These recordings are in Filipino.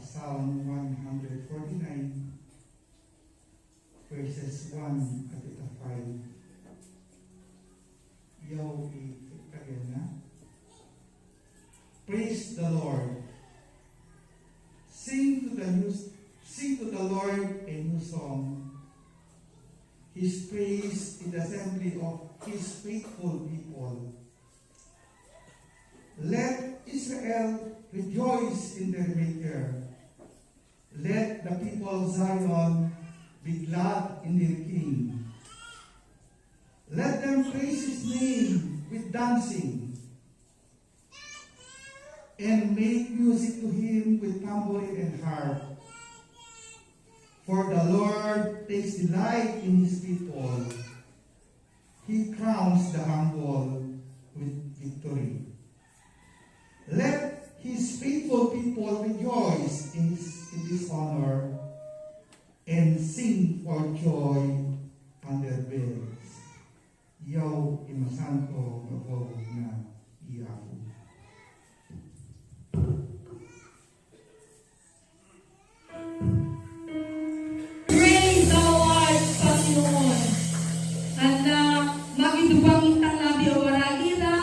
Psalm 149, verses 1 at 5. Yaw ikagyan na. Praise the Lord. Sing to the Lord a new song. His praise in the assembly of His faithful people. Let Israel rejoice in their Maker. Let the people of Zion be glad in their King. Let them praise His name with dancing, and make music to Him with tambourine and harp. For the Lord takes delight in His people. He crowns the humble with victory. Let His faithful people rejoice in His honor and sing for joy on their beds. Yaw imasan ko mabog na iyaw. Praise the Lord, Panginoon. At magidubang itang labi o waragira.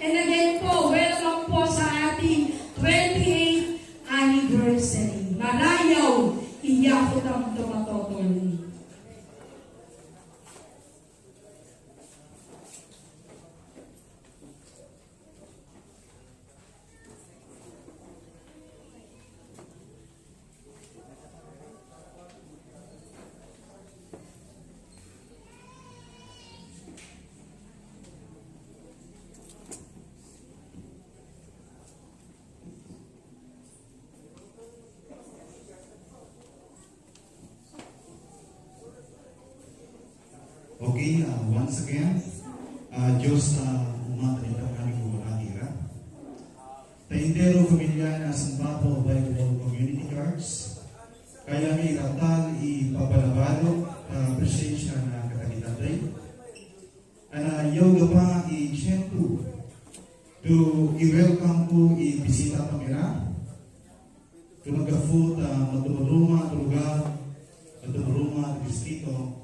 And again po, welcome po sa ating 28th anniversary. Marayaw, iyakot ang tumatotol. Okay, once again, Diyos na umatalita kami kung makatira. Taindero pamilya na Sanpapo Bible Community Cards. Kaya may ratal ipabalabalo presensya na kakalitatay. Yaw pa i-siyento to i-welcome ko i-bisita pamira. Tunagafut matumuruma lugar, matumuruma distrito,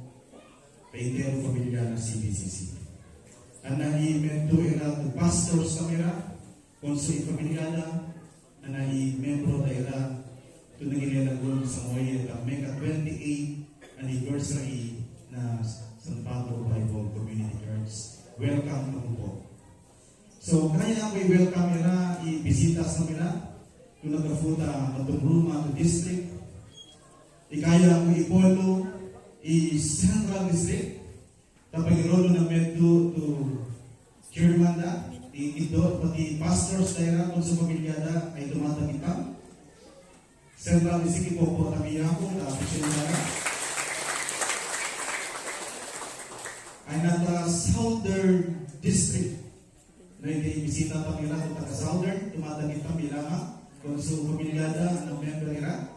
Paintero pamilya na CBCC. I-mento era to pastors kamera, konsoy pamilyada, i-membro tayo to nagililagon sa moye at mega 28th anniversary na San Pablo Bible Community Church. Welcome po po. So, kaya may welcome nila, i-bisita sa nila, kung nagkafuta matumruma to district, ikaya mo ipolo, Central District, tapos irolo na medyo to chairman na, ito, pati pastors tayo kung sa pamilyada ay tumatagitang. Central District po kami ako, tapos yun na. Ay nata Southern District, na ibisita pa nila kung taga Southern, tumatagitang nila kung sa pamilyada ng member nila.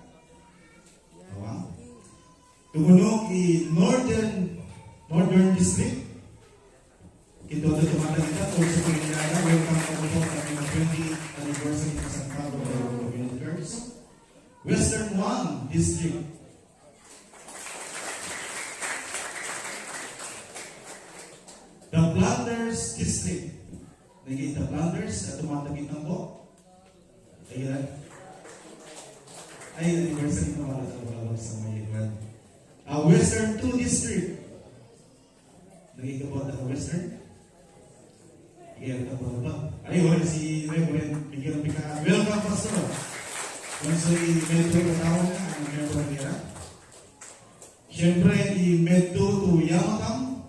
Tawa. Tumunog Northern District. Ito na tumatagita kung sa pamilyada. Welcome po po sa 20th anniversary ng San Pablo Community Church. Western 1 District. The Flanders District. Naging the Flanders at tumatagita po. Ayan. Ay, anniversary na wala sa may ilan. Western 2 District. Nagigabot ako Western. Iyan ka po ba? Ay, wala si Reverend Miguel Pica. Welcome, Pastor. Kung sa i-medto yung katawag na, ang member nila. Siyempre, i-medto to Yamatam,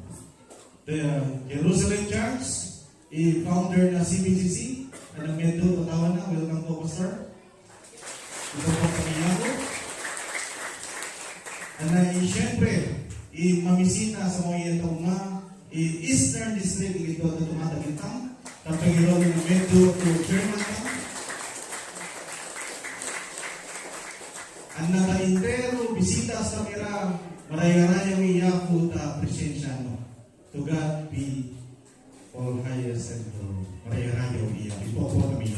the Jerusalem Church, i-founder na CBCC, ang medto katawag na. Welcome po, Pastor. Ito po kami ako. Siyempre, mamisita sa mga itaong Eastern District ito na tumatagitang tapagiro ng medyo to German ang nakaintero bisita sa mira maraya-raya miyaku ta presensya no. To God be all highest and maraya-raya miyaku po kami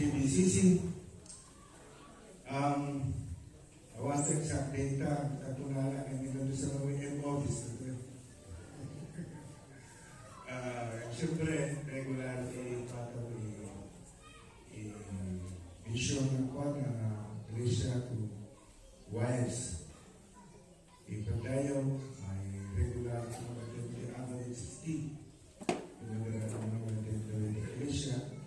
GBCC. I want to exact data at punala kami doon sa mga office. Siyempre, regularly patong i-mission ng kwa na Alicia to wives. Ipagdayaw, may regular mga dito average 60. Yung mga dito ni Alicia.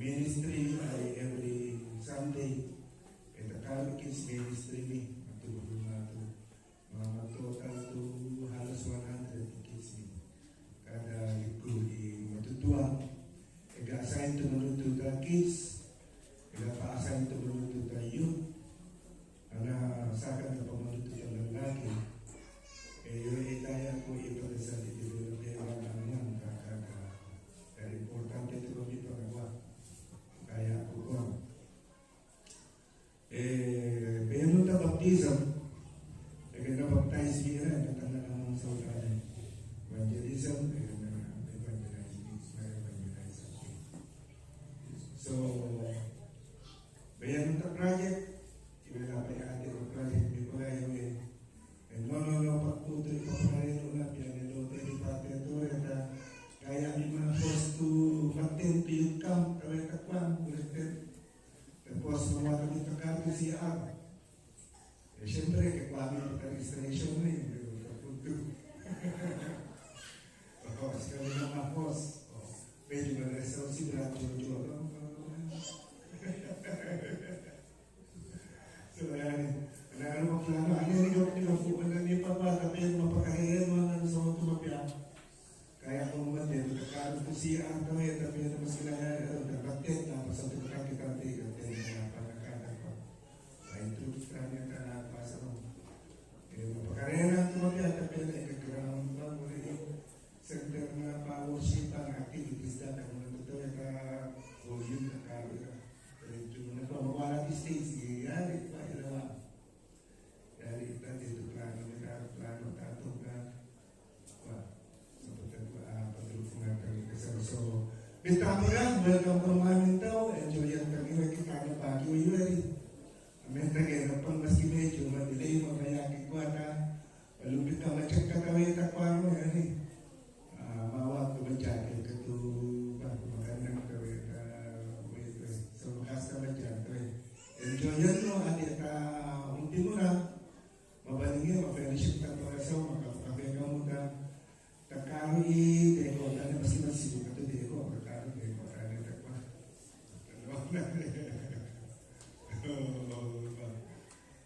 Ministry ay every Sunday. Ito Catholic Kids Ministry ni. Mga total to halos 100 kids ni. Kada likod matutuwa. Ega-assign to manuto the kids. Ega-pa-assign to manuto the youth. Ana sakan na pamanuto yung lalaki. Yung itaya ko ito sa develop yung naman kaya importante ito kami pagawa. Kaya ko ko. Pero na baptism, nag-baptize niya na katala ng sa ulan. Evangelism, so, bayan ng project, iwala pa yung ating project, may pala yung pagputo yung paparin ulat, yan yung lote, pateto, kaya di mga forced to attend to youth camp, kaway kakwang, ulit. Tapos mga kami kakarte siya. Siyempre, kakwami ang registration na yun. Tapos kami ng mga host. Pwede mag-reserve si Brad Jojo. So, ayan. Ano ang plano? Ano yung nilapuan na niya pa ba? Tapi yung mapakahiyan mga sa mga tumapya. Kaya kung matid, kakarte ko siya ang kami. Tapi yung mas kailangan nagbatet. Tapos ang tukakikante. Kami ka pasok. Pagkarera tumagya tapi na ikagrawang ba muli yung center na pa-worship ang activities data kung natutuwa ka o yun na kawira. Yung nagpamawala di stage, yari pa ilawa. Yari ita dito plano tatong ka. Patulog nga kami kasama. So, bintang mo yan, welcome to mga tao. Enjoy yan kami, kita na pagi o yun. Amen lagi, napang maski medyo, madilay mo, mayaki ko na, malupit na machak kakawin takwa mo, yan mawag ko madyakil ka to, magandang kawin, so makas ka madyakil. Enjoy yan mo, at unti mo na, mabalingin, ma-fellowship ka para sa makakape ka mo ka, takari, deko, ano maski masibo ka to, deko, takari, deko, takari, takwa.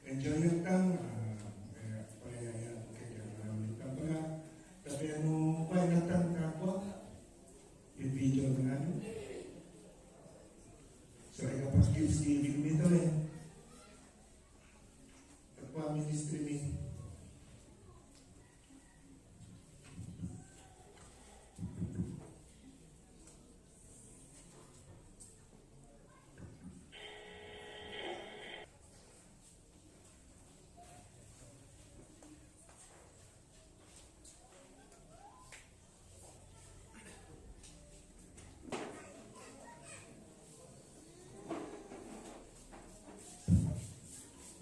Enjoy yung tang, kaya pala, tapi ano, kaya natang kapot, yung video na ano. So, kapag gives giving me ito kapag ministry me.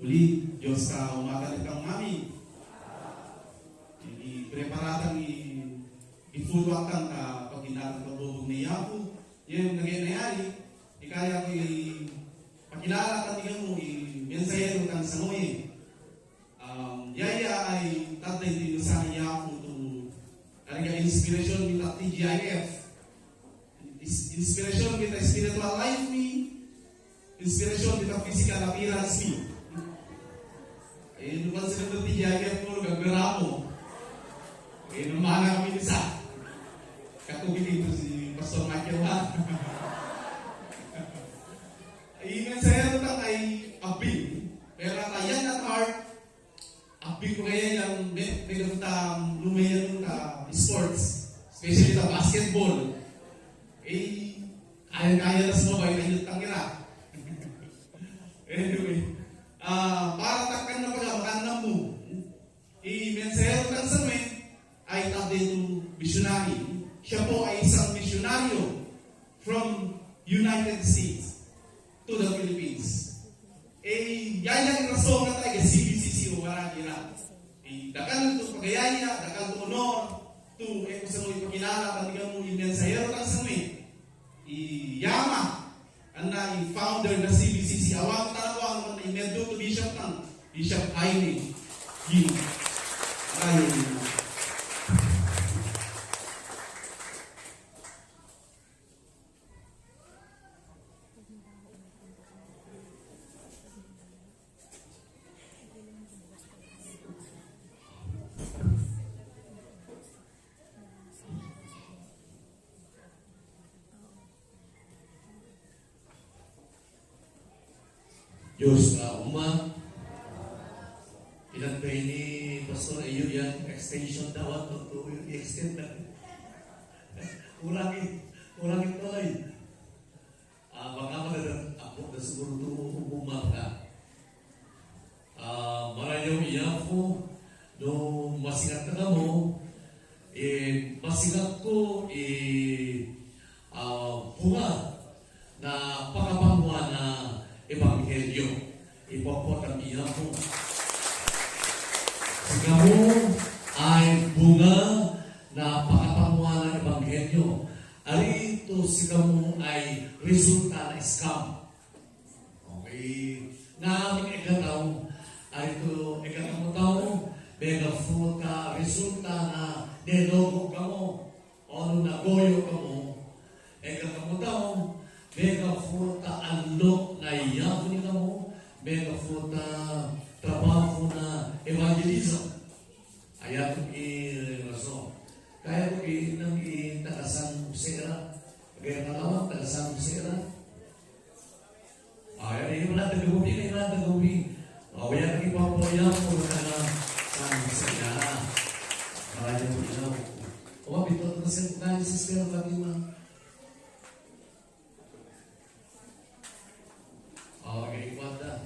Uli, Diyos ka umagal kang mami. Preparatan i-foodwalk kang pag inatang kabubog ni Yaku. Yan nangyayari. Ikaya ko pakilala ka niya mo, i-mensayero kang sanoy. Yaya ay tatay din sa Yaku to talaga inspiration kita TGIF. Inspiration kita spiritual life me. Inspiration kita physical appearance me. Lupa sila ito tiyagyan mo, gagara mo. Numana kami isa. Kakubin dito si Pastor Michael ha. Ingat saya tentang ay abing. Pero tayan at heart, abing ko kaya yung megatang lumayan na sports. Especially sa basketball. Kaya-kaya na sumabay na yung tangira. Anyway. Para takkan na pagkamakan mo, i-mensero kan sa ay tabi to missionary. Siya po ay isang misyonaryo from United States to the Philippines. Yayang rason na tayo CBCC o Marangira. Dakan ito pagayaya, dakan ito honor, to kung sa mga ipakilala, kandigan mo yung mensahero lang sa mga. Yama, ang na founder na CBCC, awang talawang na imendo to Bishop ng Bishop Jaime Yu. Diyos na pinagpay ni Pastor Iyo yan, extension daw to extend na. Kurangin to ay. Baka madadang ako na siguro ito umumaka. Marayaw iya ko, no masigat na mo, masigat ko, bunga na pakapanguha na Ebanghelyo. Ipopot ang iya mo. Sigamo ay bunga na pakapanguha ng Ebanghelyo. Arito sigamo ay resulta na scam. Okay. Namin ikataw, arito ikataw mo tao, mega fruta, resulta na nilogo ka mo, o nagoyo ka mo, ikataw mo tao, mega fruta unlock na iyapon ka mo, mega fruta trabaho na evangelism. Ayan ang rason. Kaya ko nang itakasan musera, kaya kalawang takasan musera. Ayan, wala tagawin, wala tagawin. Ayan, ang ipapoyan mo na sa musera. Ayan mo ilaw. Bitot na siya tayo sa Espero Fatima. Okay, wala.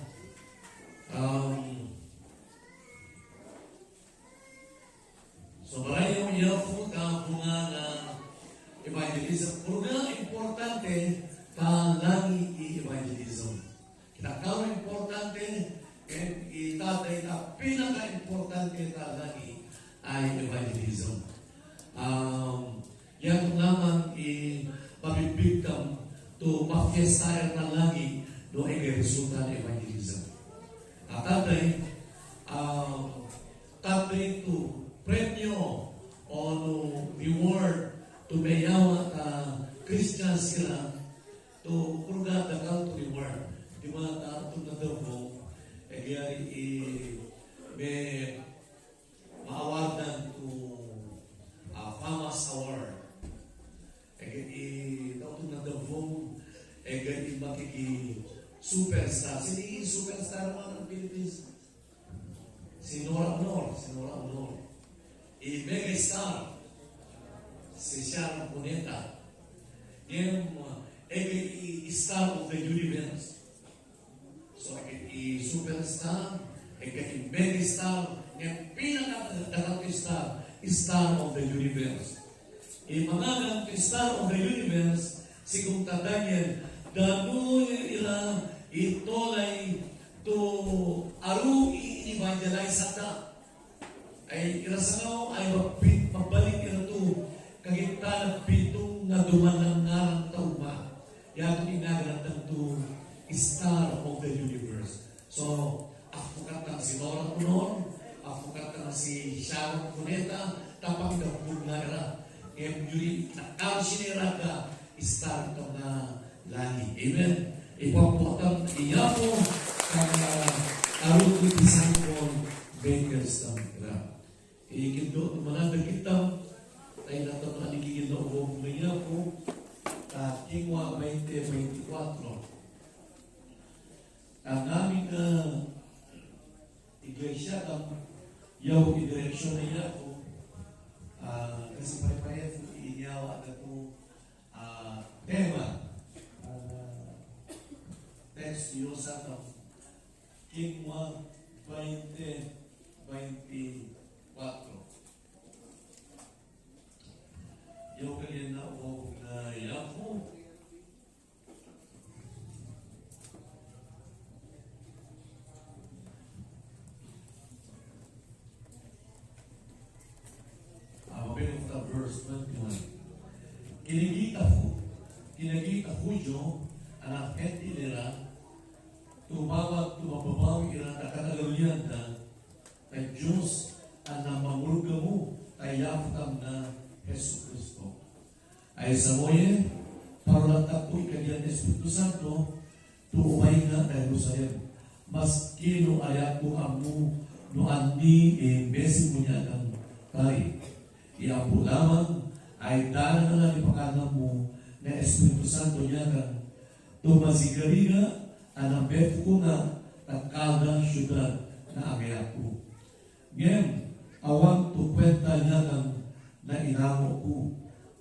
So maraming iyapon ka bunga na evangelism. Pero nga importante ka lagi i-evangelism. Kinakaw importante itatay na pinaka-importante ka lagi ay evangelism. Yan naman mabibigtam to ma-fiestayan na lagi no ay resulta ng evangelism. Tatay to premyo o reward to mayawa Christian sila to purga dakal to reward. Di ba ito na daw mo kaya may maawardan to FAMAS Award. Kaya ito na daw mo kaya makiki superstar. Sino superstar naman ng Philippines? Si Nora Honor. Megastar. Si Sharon Cuneta. Yung star of the universe. So, superstar, megastar, yung pinakadalang star of the universe. Mga ng star of the universe, si Kungta Daniel, danoy ila itolay to aru i-evangelize ata. Ay irasanaw ay mabalik ila to kagita na pitong na dumanang narang tauma. Yan inagalatan to star of the universe. So, ako katang si Nora Honor, ako katang si Sharon Cuneta, tapang dapod na era. Yuri, nakausinira ka, star ito na lagi. Amen. Ipapotang iya po kang arut ni Simon Bakers ng Grab. Ikindo, tumananda kita, tayo na ito na nagiging naubog na iya po, Kingwa 2024. Ang aming iglesia, ang yaw i-direksyon na iya po, kasi pare-pare po inyawa na po tema. Text yun sa Kingwa 2024. Yung kanya na ako na yapo. verse 21. Kinagita Hudyo, anak henti nila, tumababawi ira na katagaluyan na kay Diyos ang namamulga mo kay yafutam na Yesu Kristo. Ay sa moye, para tapoy kanya ng Espiritu Santo, tuumay nga na Jerusalem. Mas kino ayat mo amu no andi besin mo niya ng kay. Iampo lamang ay dahil na lang ipakanan mo na Espiritu Santo niya kan tumasigariga ang beto ko nga takada syudad na agaya ko. Ngayon, awang to kwenta niya kang na inamo ko.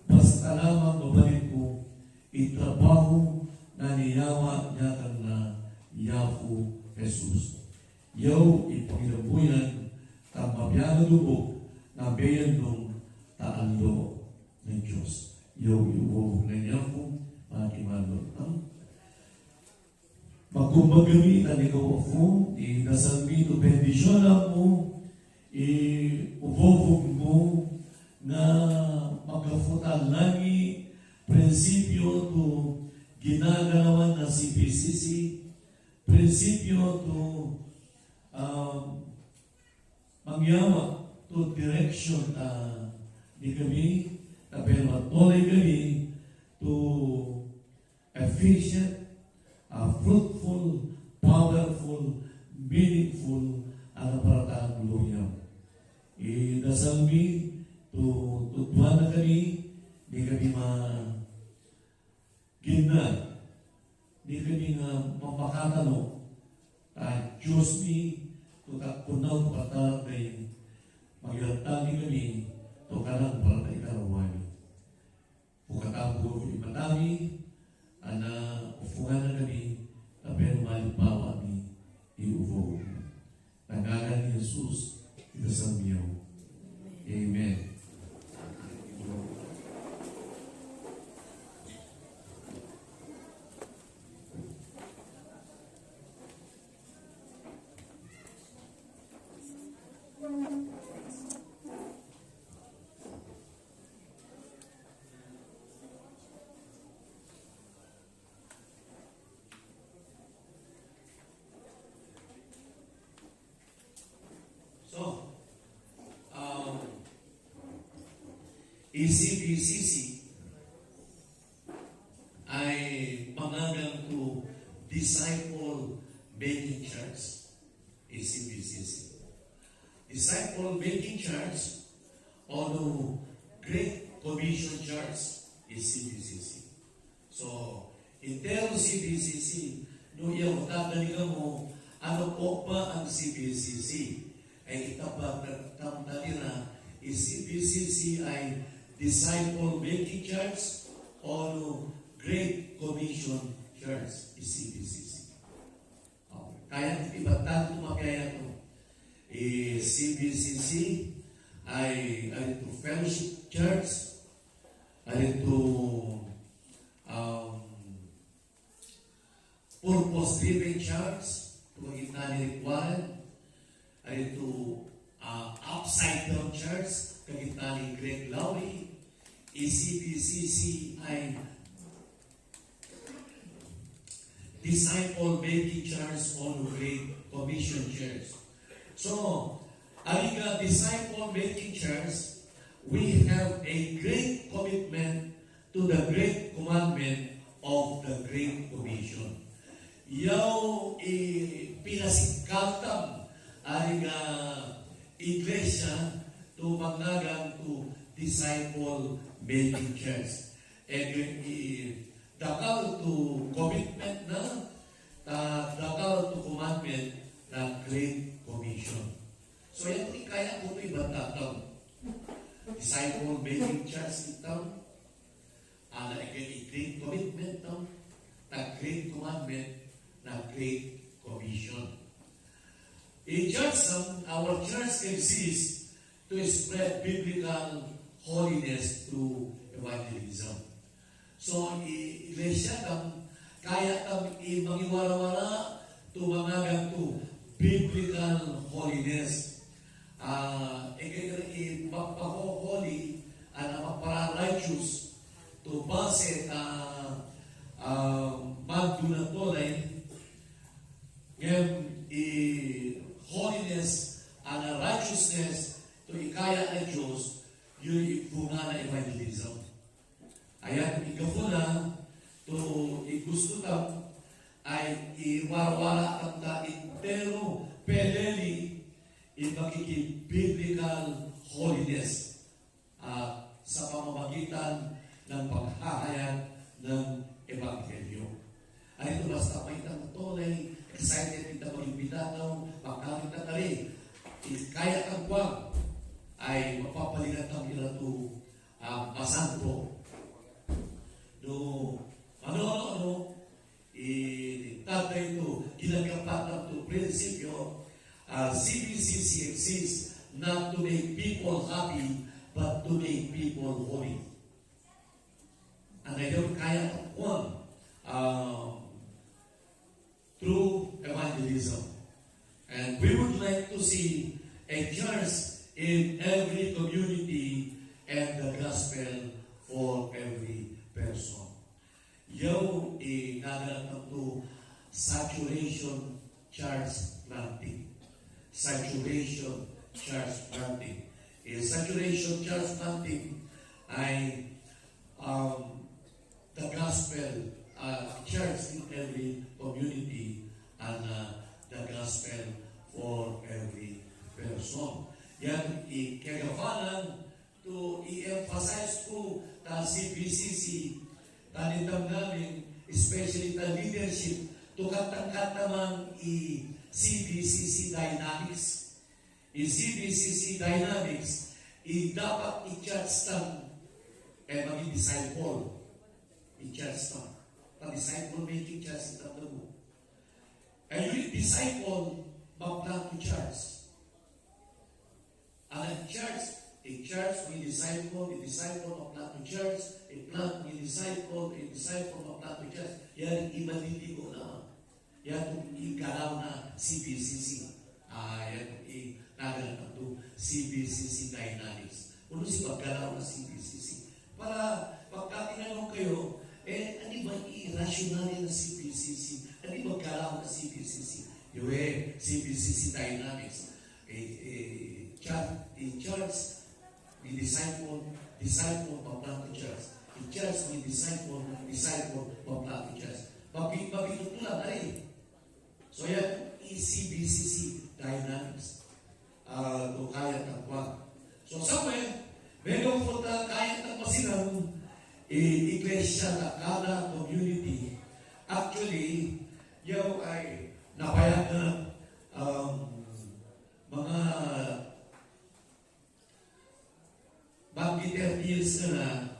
Basta lamang babalik ko, itrabaho na niyawa niya kang na Yafu Jesus. Yaw ipangirabuyan kang mabiyang lubog na bayan nung taalo ng Diyos. Yaw iuwog na niya ko, mga kimanot. Magkumbagami na ikaw ako, dasal to bendisyon mo, uvovog mo na magafutan lagi prinsipyo to ginagalawan na CPCC, prinsipyo to mangyawa to direction ni kami, pero matuloy kami to efficient, fruitful, powerful, meaningful, ang aparatang gloria. Dasal mi, tutuan na kami, di kami gina, di kami mapakatalo, Diyos mi, tutakunaw patang kayo, magyatang ni kami, tukarang para ikarawan. Pukatang buo matami, ufungan na kami, pero malipawa ni iuvo. Nagalan ni Jesus, idasal niyo. Amen. So, ECBCC ay pangalan to Disciple Making Church. ECBCC. Disciple Making Church o no Great Commission Church, ECBCC. So, intero CBCC, no iyang tataligan mo, ano po ba ang CBCC? Ay itatapagtamtali na CBCC ay Disciple Making Church o Great Commission Church, CBCC. Okay. Kaya iba tanto mapiyaya ito. CBCC ay ito Fellowship Church, ay ito Purpose Living Church, ito magiging required, ay ito Upside Down Church, kagitna ni Greg Lowry. ECBCC ay Disciple Making Church o Great Commission Church. So, aling Disciple Making Church, we have a great commitment to the great commandment of the Great Commission. Yaw pinasikatang aling iglesia to magnagan to Disciple Making Church. And dakal to commitment na, dakal to commandment na Great Commission. So yan kaya po ito ibang tatang. Disciple Making Church ito, na Great Commitment ito, na Great Commandment, na Great Commission. In Jackson, our church exists to spread biblical holiness through evangelism. So, iglesia kaya mangiwara-wara to mangagang to biblical holiness. Mapako-holy, base na magdunatolay ngayon holiness and righteousness to ikaya na Diyos yun ibunga na evangelism. Ayan, ikapuna to igusto tam ay iwarwara ang ta intero peleli biblical holiness sa pamamagitan ng paghahayag ng Ebanghelyo. Ay ito basta may tangtolay, excited kita mag-imbitanaw, pagkamit na tali, kaya kang kwang, ay mapapaligat ang ilato pasanto. No, ano, tatay ito, ginagapat ng ito, prinsipyo, CBCC exists not to make people happy, but to make people holy. And I don't kaya one through evangelism. And we would like to see a church in every community and the gospel for every person. Yaw nagalang to saturation church planting. Saturation church planting. Saturation church planting ay the gospel church in every community and the gospel for every person. Yan ikagawanan to i-emphasize ko ta CBCC tanitam namin, especially the leadership, to katangkat naman CBCC Dynamics. CBCC Dynamics, dapat i-church tam maging disciple. I-church tam. Pa-disciple making church itam na mo. And yung disciple, mag-plant to church. And a church may disciple, a disciple mag-plant to church, a plant may disciple mag-plant to church. Yan, imaliligo naman. Yan, ikalaw na CBCC. Yan, nagalang to CBCC Dynamics. Ano si pagkalaw na CBCC? Para pagkatinanong kayo, ano ba i-rationality na CBCC? Ano ba kalaw na CBCC? Yung CBCC Dynamics. Church, the disciple, pag-plant to church. The church, the disciple, pag-plant to church. Mabinot lang na rin. So yan, CBCC Dynamics. Ito kaya takwa. So somewhere, meron po ta kaya takwa silang iglesia na kada community. Actually, yung ay napayagan mga bagay 30 years na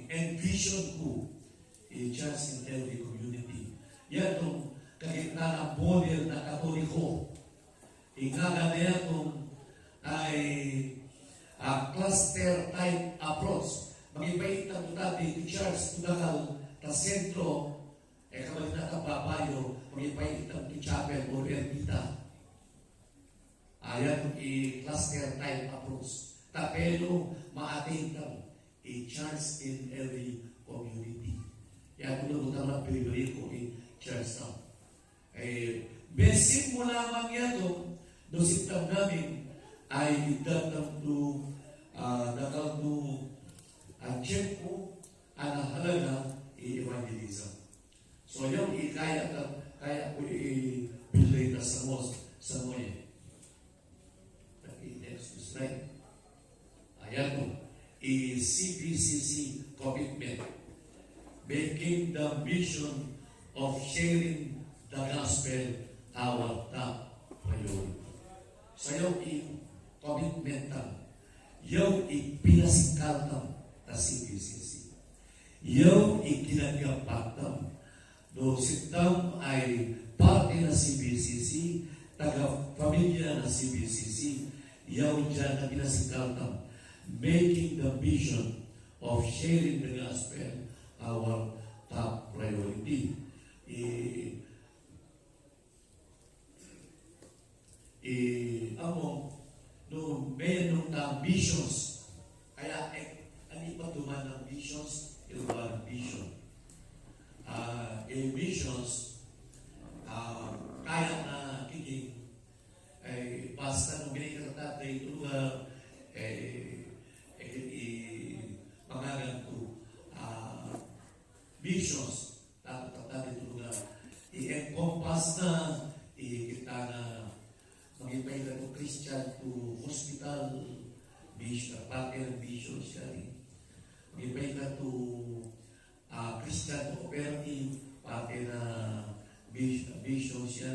envision ko i-church in every community. Yan itong kagitna ng model na katoliko. Ingaga na yan itong ay cluster type approach. Mag-ibait na ito dati di church tunakal na sentro kabalik na kababayo mag-ibait na ito chapel o ermita. Ayan cluster type approach. Tapelo maating ka church in every community. Yan kung nabutang na pinibili ko church na. Basic mo lamang yan doon sitang namin ay idatang to nakal to check ko ang halaga evangelism. So yung kaya ko i-bilay na sa moye. Next slide. Ayan po. CBCC commitment. Making the mission of sharing the gospel our top priority. So yung commitment yung ipinasikal ta CBCC. Yung ikinagapatam. Do sitam ay parte na CBCC, taga-pamilya na CBCC, yung dyan na pinasikal making the vision of sharing the gospel our top priority. May nung missions, kaya missions, kaya na kini ay basta nung binigyan tatay ito pangalan to missions dapat tatay ito i-encompass na kita na magipay na to Christian to hospital mission, partner mission siya magipay na to Christian to cooperative partner na mission siya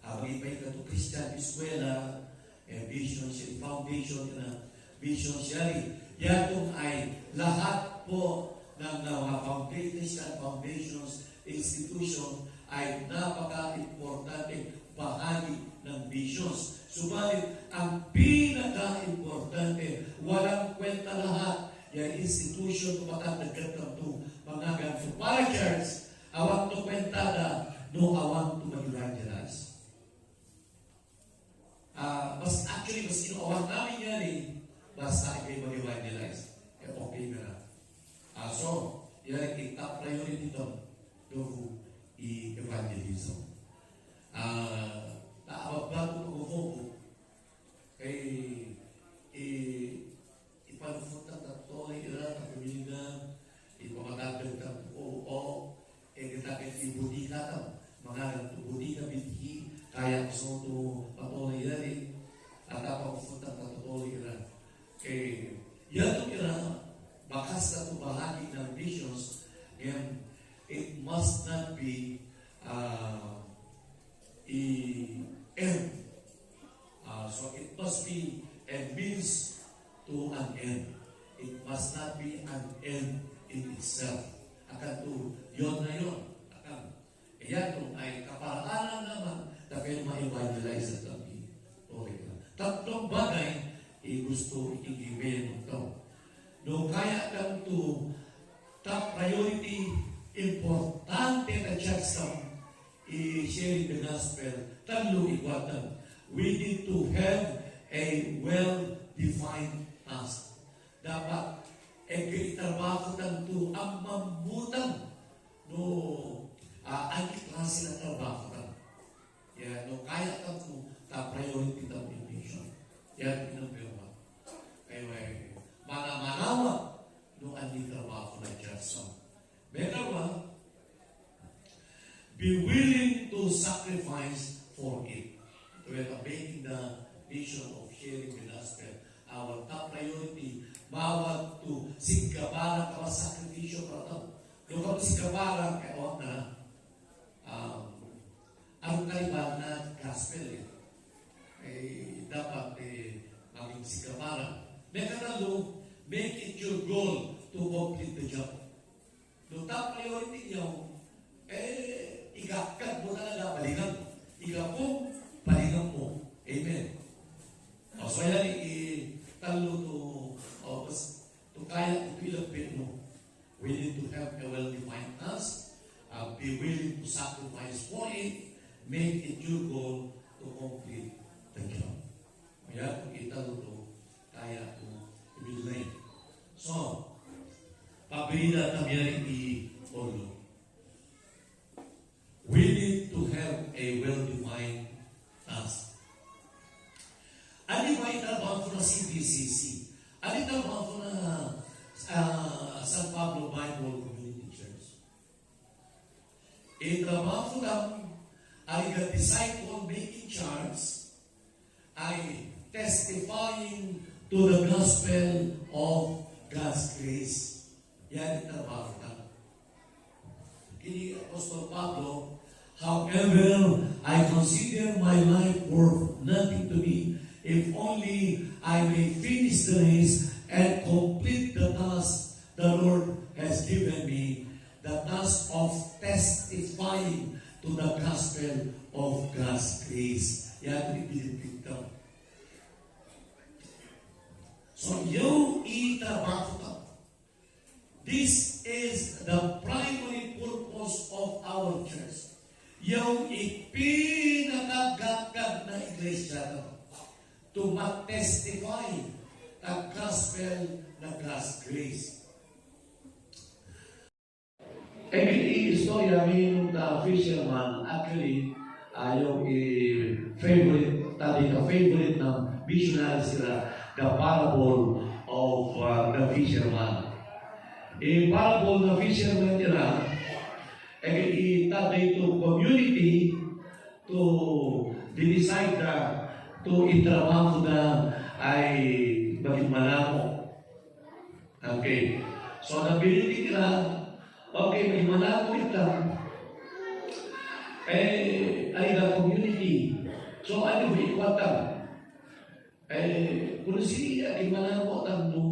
magipay na to Christian eskwela vision siya foundation na vision siya yan kung ay lahat po ng mga Christian foundations institution ay napaka-importante bahagi ng visions. Subalit, ang pinaka-importante, walang kwenta lahat, yung institution kumakatagkat ng ito, mga ganito. Para church, awang to kwenta na, no awang to mag-evangelize. Actually, mas inuawang namin yan basta ikay mag-evangelize. Okay na. So, yan ang top priority ito. Do evangelism. Bago mag-upo, ipanufuntan na ito, iran na pamilya, ipamagagag na oo, kita ibudi ka na, mga ibudi ka binhi, kaya gusto ito patuloy yan at panufuntan na ito, iran. Yan ito iran, bakas na ito bahagi ng visions, and it must not be end. So it must be a means to an end. It must not be an end in itself. Akan to, yon na yon. Akan. Kaya kung ay kaparaanan naman na pwede ma-evangelize at kami. Okay na. Tatlong bagay, gusto i-given ito. No, kaya kang to top priority importante na church i-sharing the gospel, tatlo ikwatan. We need to have a well-defined task. Dapat, itrabaho tanto ang mamutan no ang klase na trabaho tan. Yan, no kaya tanto priority ng mission. Yan, pinagpirma. Kaya, manamanawa no ang trabaho na church. Meron be willing to sacrifice for it. We are making the mission of sharing the gospel. Our top priority, bawat to sigkabarang ka sakripisyo para ito. Yung kami sigkabarang kaya na ang kaiba na gospel dapat maging sigkabarang. Mekanalo, make it your goal to complete the job. Yung top priority niyo, igakad mo talaga, palingan. Igakong, palingan mo. Amen. So yan, talo to kaya ito ilapit mo. We need to have a well-defined task. Be willing to sacrifice for it. Make it your goal to complete the job. Kaya kung italo to, kaya to i-bilay. So, pabida tamiyari i-olo. We need to have a well-defined task. Ano ba itrabaho ko na CBCC? Ano itrabaho ko na San Pablo Bible Community Church? Itrabaho ko lang ay disciple making charge ay testifying to the gospel of God's grace. Yan itrabaho ko lang. Kini Apostol Pablo, however, I consider my life worth nothing to me if only I may finish the race and complete the task the Lord has given me, the task of testifying to the gospel of God's grace. Yan ipinipig ito. So, yung itrabaho ito. This is the primary purpose of our church. Yung ipinakagagag na iglesia no, to mag-testify the gospel na God's grace. i-istorya min na fisherman actually yung favorite ng missionary sila, the parable of the fisherman. Parable ng fisherman nila itatay to community to decide to itrabaho na ay maging malamo. Okay. So, nabiliti nila, okay, maging malamo ito, ay the community. So, ano ba ikwatan? Kung siya, malamo tanto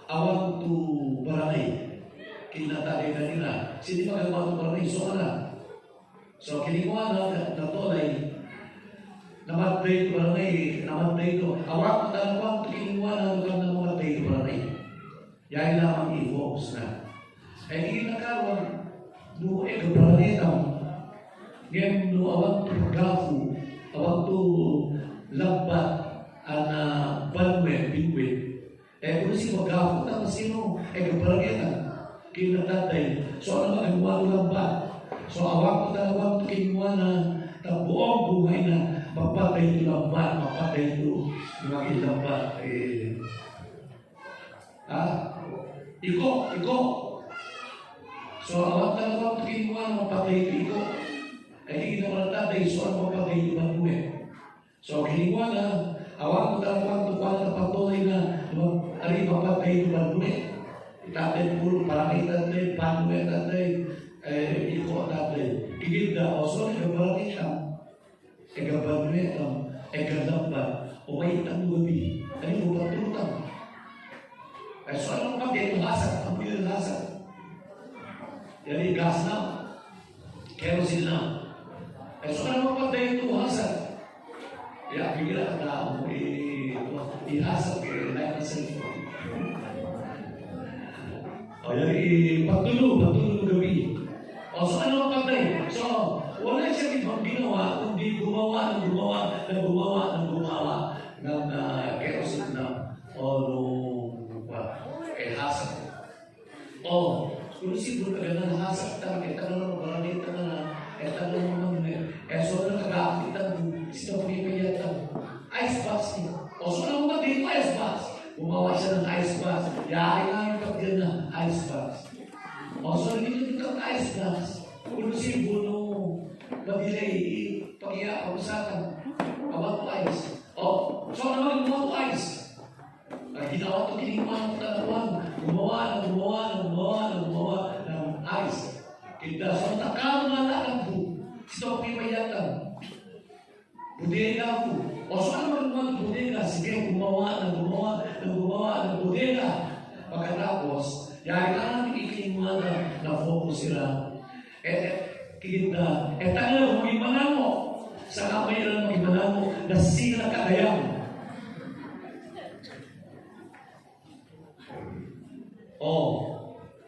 awang to barangay, kinatagay na nila. Sindi magagawa to barangay, so ala. So, kinikuha na natolay, namatay to barangay, namatay to. Awang to tanawang to kinikuha na lugar na namatay to barangay. Yan lamang i-focus na. Kinakaroon, no, barangay tam, ngayon, no, awang to pagkafu, awang to lambat, ana banwe bingwit kung si magafu tapos sino kabarangay kinatatay so ano magagawa lang ba so awak ko talawag kinuha na buong buhay na mapatay ito lang ba mapatay ito yung lang ba iko so awak talawag kinuha na mapatay ito hindi na tatay so ano mapatay ito banwe so kinuha na awak ko talagang tukuan na patuloy na ari mapatay ito banwe. Itatay puro parang itatay, banwe itatay, iko itatay. Iginda, o so, ikabarang siya. Ikabanwe ito, ikadamba, o may itang gabi. Ano mo patutang? So, anong pagkain yung hasad? Ang pilang hasad? Yan gas na. Kerosene na. So, anong pagkain ito hasad? Ya, bigla ka tao, ihasap kayo, like na cellphone. O yan, pagtulog gabi. O so ano ang patay? So, wala siya ibang ginawa, kundi gumawa ng kerosene na, o nung, hasap. O, kung siguro ka na hasap talaga, ito na marami, ito na, so na kagakitan sila pagkikayatan. Ice bath niya. O so na mga dito, ice bath. Gumawa siya ng ice bath. Yari nga yung pagkakita na ice bath. O so dito ang ice bath. Kung sibo nung mabilay, pag-iakawasakan. About to ice. O, so na gumawa to ice. Ginawa to kinikuha ng talawang. Gumawa ng ice. Kita so takang malakang po. Sito pipayatan. Bodega po. O saan magagawa ng bodega? Sige, gumawa ng bodega. Pagkatapos, yari ka namin ikinuha na focus sila. Kita, tayo, mag-imanan mo. Sa kamay lang mag-imanan mo na sila kagayang. O,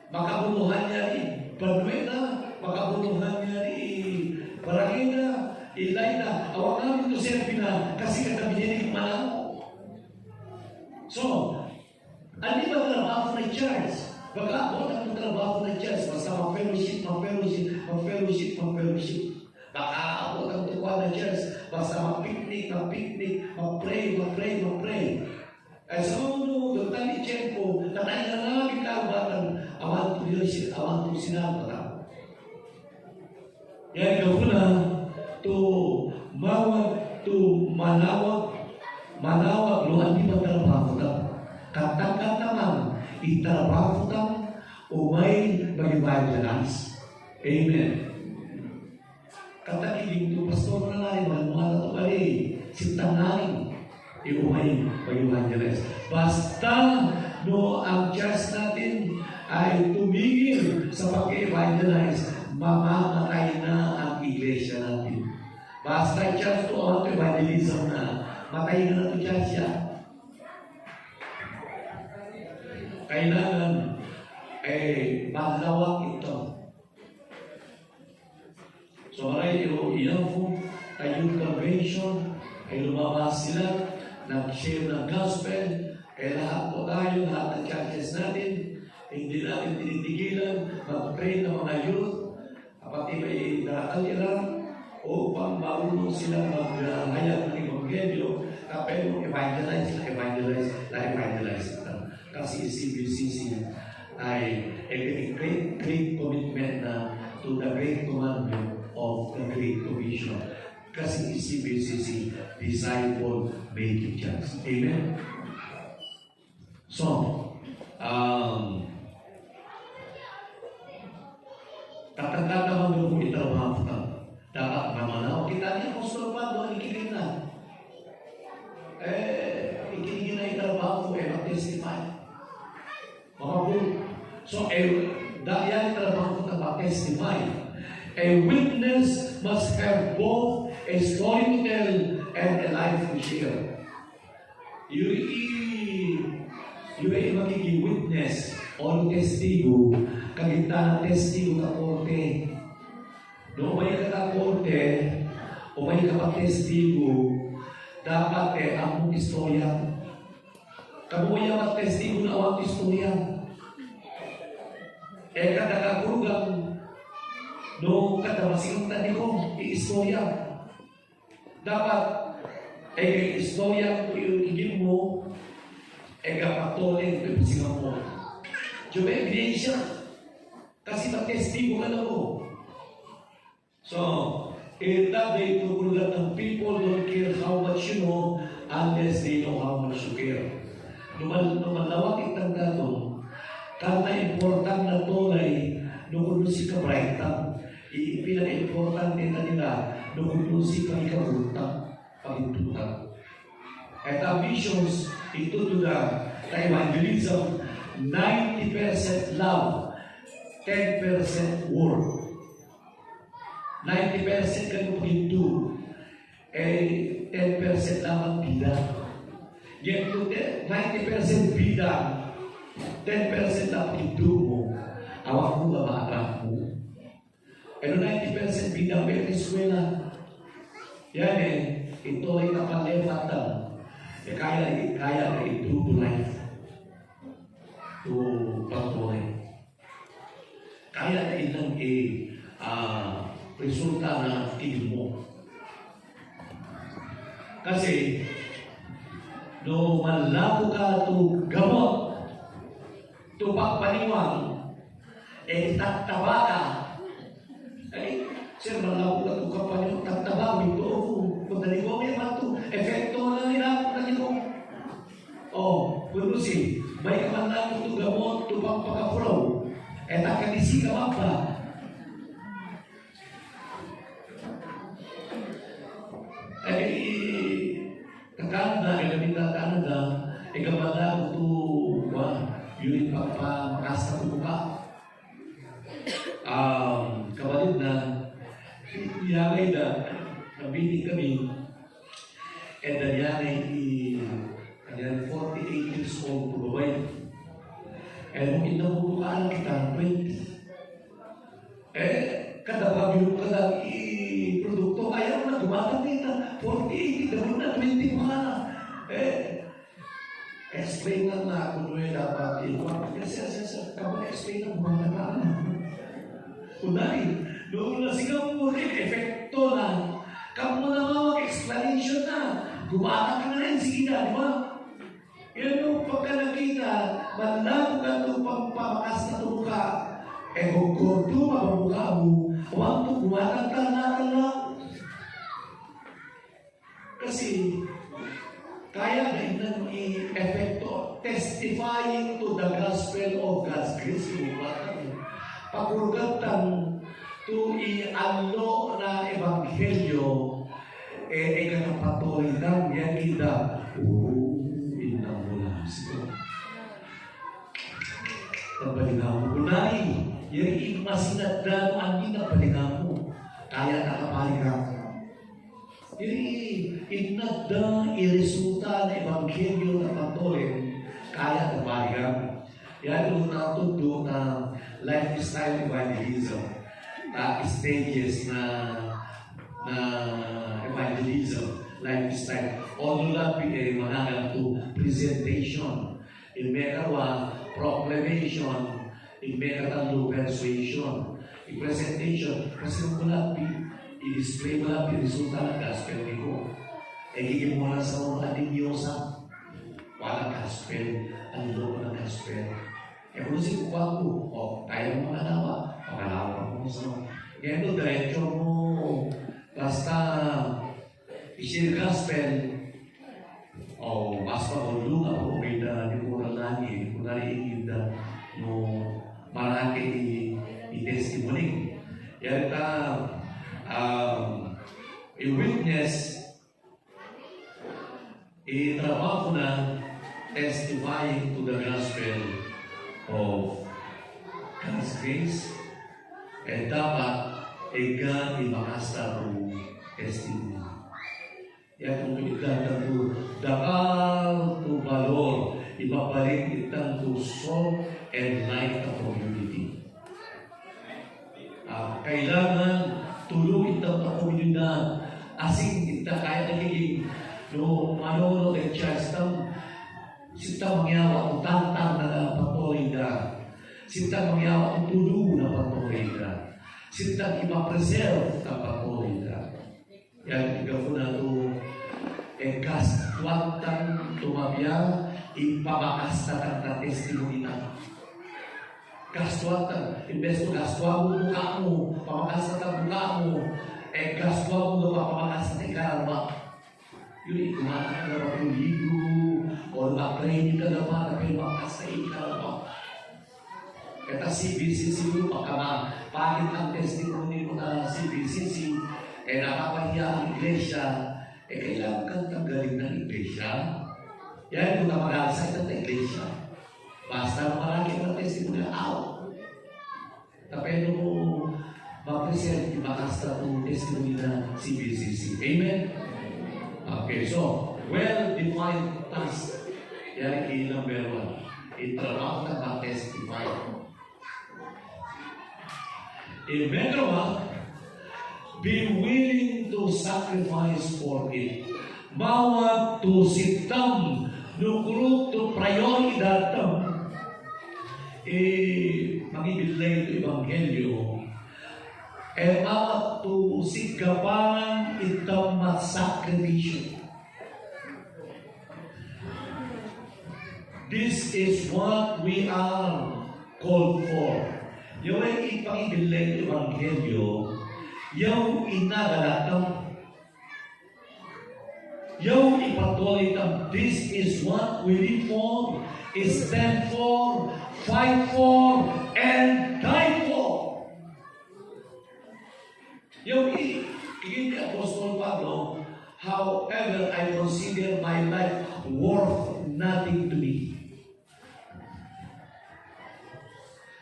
makabuluhan niya rin. Panueta, makabuluhan niya rin. Barangay ilay na, awak namin ito siya kasi katabi niya ni Manamo. So, ano ba trabaho ng church? Baka ako ang trabaho ng church, basta mag-fellowship. Baka ako ang tukuha ng church, basta mag-picnic, mag-pray. Sa mundo, doon ni Chempo, natay na lang ikawatan, awan to leadership, awan to sinapata. Yan ikaw na, manawag luhan di trabaho tam. Kataman, itrabaho tam, umay mag-evangelize. Amen. Katakiling to, pastor na lang, manuhala to bali, sintang namin, umay mag-evangelize. Basta, ang church natin ay tumigil sa pag-evangelize, mamamatay na ang iglesia natin. Basta church to auto evangelism na, matay na ito church yan. Kailangan maglawak ito. So maray ilang po yung convention ay lumabas sila, nag-share ng gospel, lahat po tayo, lahat ng churches natin, Hindi natin tinitigilan mag-train ng mga youth, pati may nakalira, upang marunong sila maghayag ng Ebanghelyo, pero evangelize. Kasi CBCC ay a great commitment na to the great commandment of the Great Commission. Kasi CBCC, disciple making church. Amen? So, tatanda naman mo kung itrabaho ka. Dapat mamanaw. Kita niya kung sulpado ang ikinig na. Ikinig na itrabaho ko, mag-testify. So, dahil trabaho ko na testify. A witness must have both a story to tell and a life to share. You ay magiging witness o testigo, kagita ng testigo ka korte. Noong may ka korte, o may ka testigo, dapat ang mong istorya. Kamuya mag-testigo na awang istorya. Kadagagugang noong katamasing tani ko, i-istorya. Dapat, istorya ko yung mo, kapatuloy ko yung singa mo. Diyo ebidensya. Kasi mag-testigo ka na mo. So, that way to prove that the people don't care how much you know unless they know how much you care. Lumalawak itang gato, kata important na tunay nung si kabraitan. Pinaka-important nila nung si pagkabutang pagintutang. At ang missions, ito to the evangelism, 90% love, 10% word. 90% kayo paginto, 10% lang ang bida. Yet to 90% bida, 10% lang paginto mo, awak mo ba mo? Pero 90% bida may eskwela. Yan ito ay kapalefatan. Kaya na ito to life. To patuloy. Kaya na ilang resulta na tingin mo. Kasi, no malabo ka to gamot, to pagpaniwang, tataba ka. Sir, malabo ka to kapaniwang, tataba, ito, pagdaligo, may mato, efekto na nila, kuno si, may kamanang to gamot, to pagpakaflow, takanisi ka mapa. Kakanda, Canada, gamala to, yun makasta to ka. Kabalid na, yagay na, nabitin kami, yagay 48 years old to babay. Kung inabubukaan kita, 20. Kada bagyo ka lang produkto, ayaw na, gumatang kita, 48, gano'n na, 20 pa na. Explain na kung ano dapat Sir, kamu explain na gumatang ka na. Unahin, doon na sigaw mo rin, efekto na. Kamu na mag-explanation na. Gumatang ka na rin, sige na, di ba? Yan yung pagka nakita, malabo ka ito pagpamakas na ito ka. Kung gordo mabamukha mo, huwag ito gumatang na. Kasi, kaya na ilang i-epekto, testifying to the gospel of God's grace. Pagurugatan to i-ano na ebanghelyo, ikanapatoy ng yan kita. Inang mula. Sige. Nabalinaw mo. Kunay, yung imasinadano ang ginabalinaw mo. Kaya nakapaligaw ka. Inadang iresulta na ebanghelyo na patuloy, kaya napaligaw. Yan yung natuto na lifestyle evangelism. Stages na evangelism, lifestyle. Although that manangang to presentation, proclamation, i-mekatalo persuasion, i-presentation, kasi kung wala, i-display mo lang, i-resulta ng gospel ko. Gigim mo lang sa mga adinyosa, wala gospel, ang loko ng gospel. Kung si kukuha ko, kaya mo makalawa, makalawa mo sa mga. Kaya ito, diretso mo, basta, i-share gospel, basta magulunga po, may di ko nariingin na marami i-testimony. Yan i-witness, i-trabaho na testifying to the gospel of God's grace, dapat ikan imakasta po testimony. Yan kung ikan to dakal to valor, ibabalik ikan to salt and light of community. Kailangan tulong itang komunidad asing kita kaya nagiging manono ng church sita mangyawa ang tantang na patuloy na sita mangyawa ang tulong na patuloy na sita ipapreserve na patuloy na yan igaw na ito kaswatan tumabya ipabakasta na testimony na kaswatan imbes to kaswa mo mukha mo pamakasta na mukha mo kaswa mo na pamakasta na ikarama yun ikumakan na mga libro o mag-training ka naman na kayo makasta ikarama kaya CBCC mo pagkapagit ang testimony mo na CBCC nakapahiya ang iglesia kailangan kang tanggalin ng iglesia yan kung namag-alasay ng iglesia basta marami ng testimony out tapos mo ma-present imakasta ng testimony na CBCC. Amen? Okay, so well-defined task yan number 1 itrabaho na mag-testify number 2 be willing to sacrifice for it. Bawat to sitam nukrut to prioridad magibilay to ebanghelyo bawat to sigapan itong masakripisyo. This is what we are called for. Yung ipangibilay to ebanghelyo yung inagalatang yung ipatuloy ng this is what we live for, stand for, fight for, and die for. Yung hindi Apostol Pablo, however, I consider my life worth nothing to me.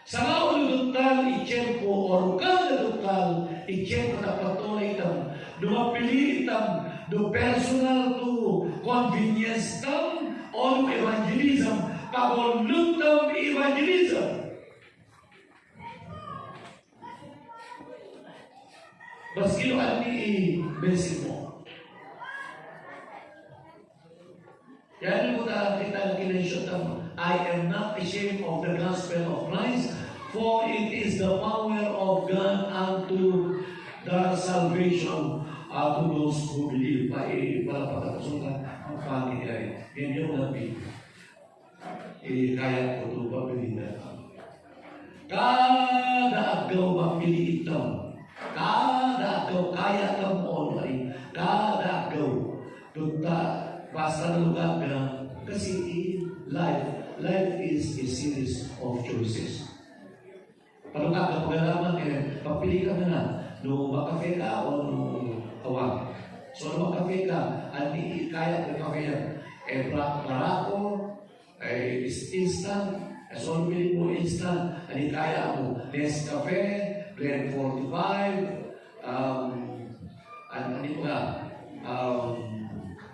Sa kauludutal, i-check po, or kauludutal, i-check na patuloy ng lumapili ng do personal to convenience tam on evangelism, pagolutam evangelism. Baskilo ani i-bensin mo. Yan mo kita kinensyon tam, I am not ashamed of the gospel of Christ, for it is the power of God unto the salvation to those who believe. Para patapos ang Panginoon. Yan yung nabi. Kaya ko ito pabilitan. Kada agaw mapili itam. Kada agaw kaya kang online. Kada agaw. Tunta, basta na lugar na. Kasi life is a series of choices. Paano ka pag-alaman papili ka na no makafe ka o no awag. So no makafe ka, hindi kaya ng kafe yan. Barako, instant, so pili mo instant, hindi kaya mo. Nescafe, Blend 45, ano ka,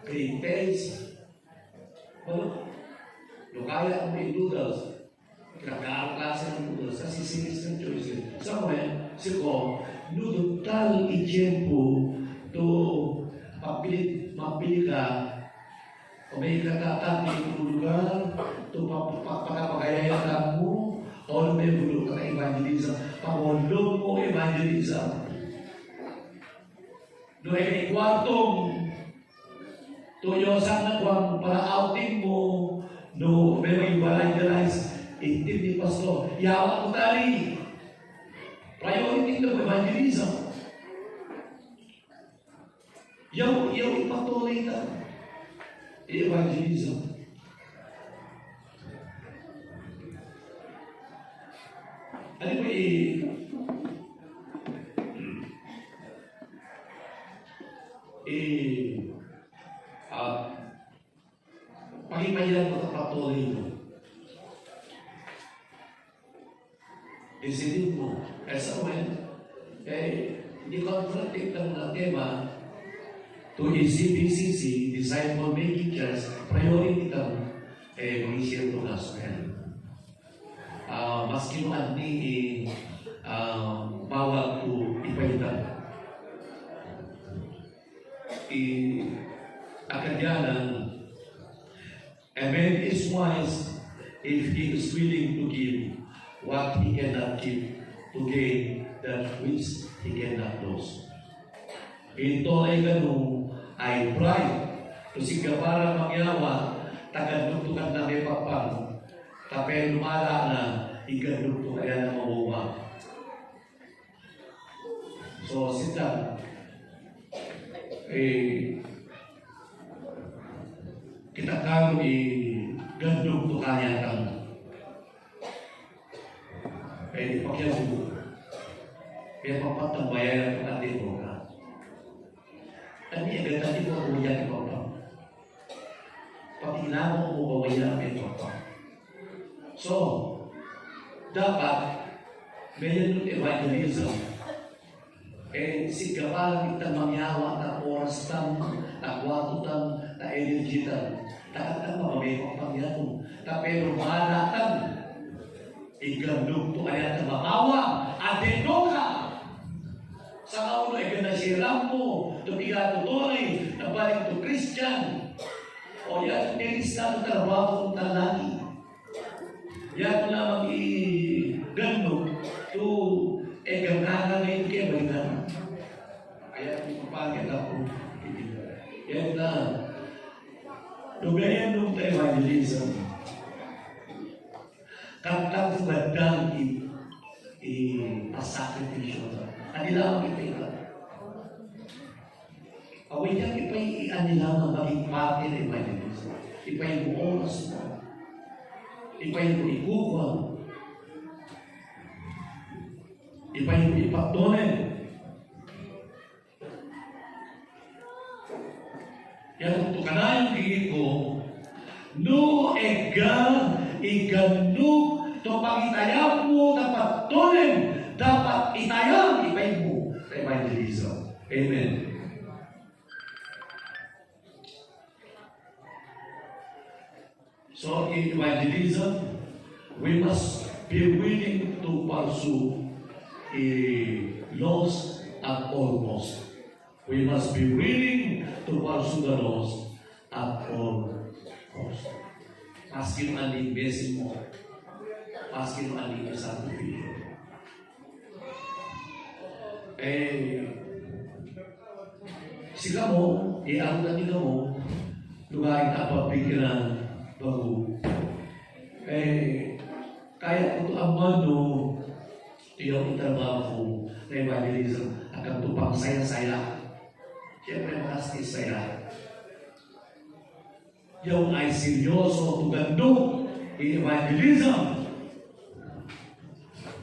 Green Taste. No kaya mo yung noodles. Kakaroon klase ng noodles kasi series ng choices. Somewhere, siko, nudutal i-jempo to mapili ka o may katatang ng lugar to pagkapagayayan mo All may bulok ka evangelism. Pangulong mo evangelism. No ay kwartong tuyo sana kung para outing mo no may evangelize intindi pastor yawa ko tali priority ng evangelism yaw ipatuloy ka evangelism ano ba pagipayan mo patuloy mo. Isilin mo. Kaysa mo hindi conflicting ng tema to ECBCC, Disciple Making Church, priority ka mag-share to gospel. Maski mo ni bawal to ipalitan. Akadyanan, a man is wise if he is willing to give what he cannot give to gain that which he cannot lose. Ito ay ganun ay pride. Kasi para mangyawa, tagadugtukan na may papang. Tapos lumala na, igadugtukan kaya na mabuwa. So, sita, kita karo gandog to kaya kang ipakyaw mo kaya papatang bayaran ko natin mo ka ano yung ganda di ko kuya ni Papa pati inamo mo bawayan ni Papa so dapat mayroon ng evangelism sigapan kita mangyawa na oras tam, na kwarto tam, na energy tam. Takat ang mamamay kong pangyato. Pero mahalatan, igandog to kaya na makawa, adeno ka. Sa kaulo ay ganasiram mo, tumigato doon na balik to Christian. O yan, nilis na ang trabaho kong talani. Yan mo lamang igandog to gagana na ito kaya balikan. Kaya pagpapagod ako. Yan na. Lugayan nung evangelism. Katang badang pasakripisyo. Anilang ito. Away niya, ipay anilang maging parte ng evangelism. Ipay mo oras mo. Ipay mo ikukuha. Ipay mo ipaktonen. Yan ito ka na yung gigit ko. No iganug to pag-itayang mo dapat tonen. Dapat itayang ipay mo sa evangelism. Amen. So in evangelism, we must be willing to pursue lost at all cost. We must be willing to pursue the lost at all cost. Maski mo aning besin mo, maski mo aning sakripisyo. Sila mo, ang nila mo, lugarin na papikiran bago. Kaya ito ang mano, yung trabaho ko na evangelism akan tupang saya-saya. Siyempre, pasti saya. Yung ay seryoso tugandog in evangelism.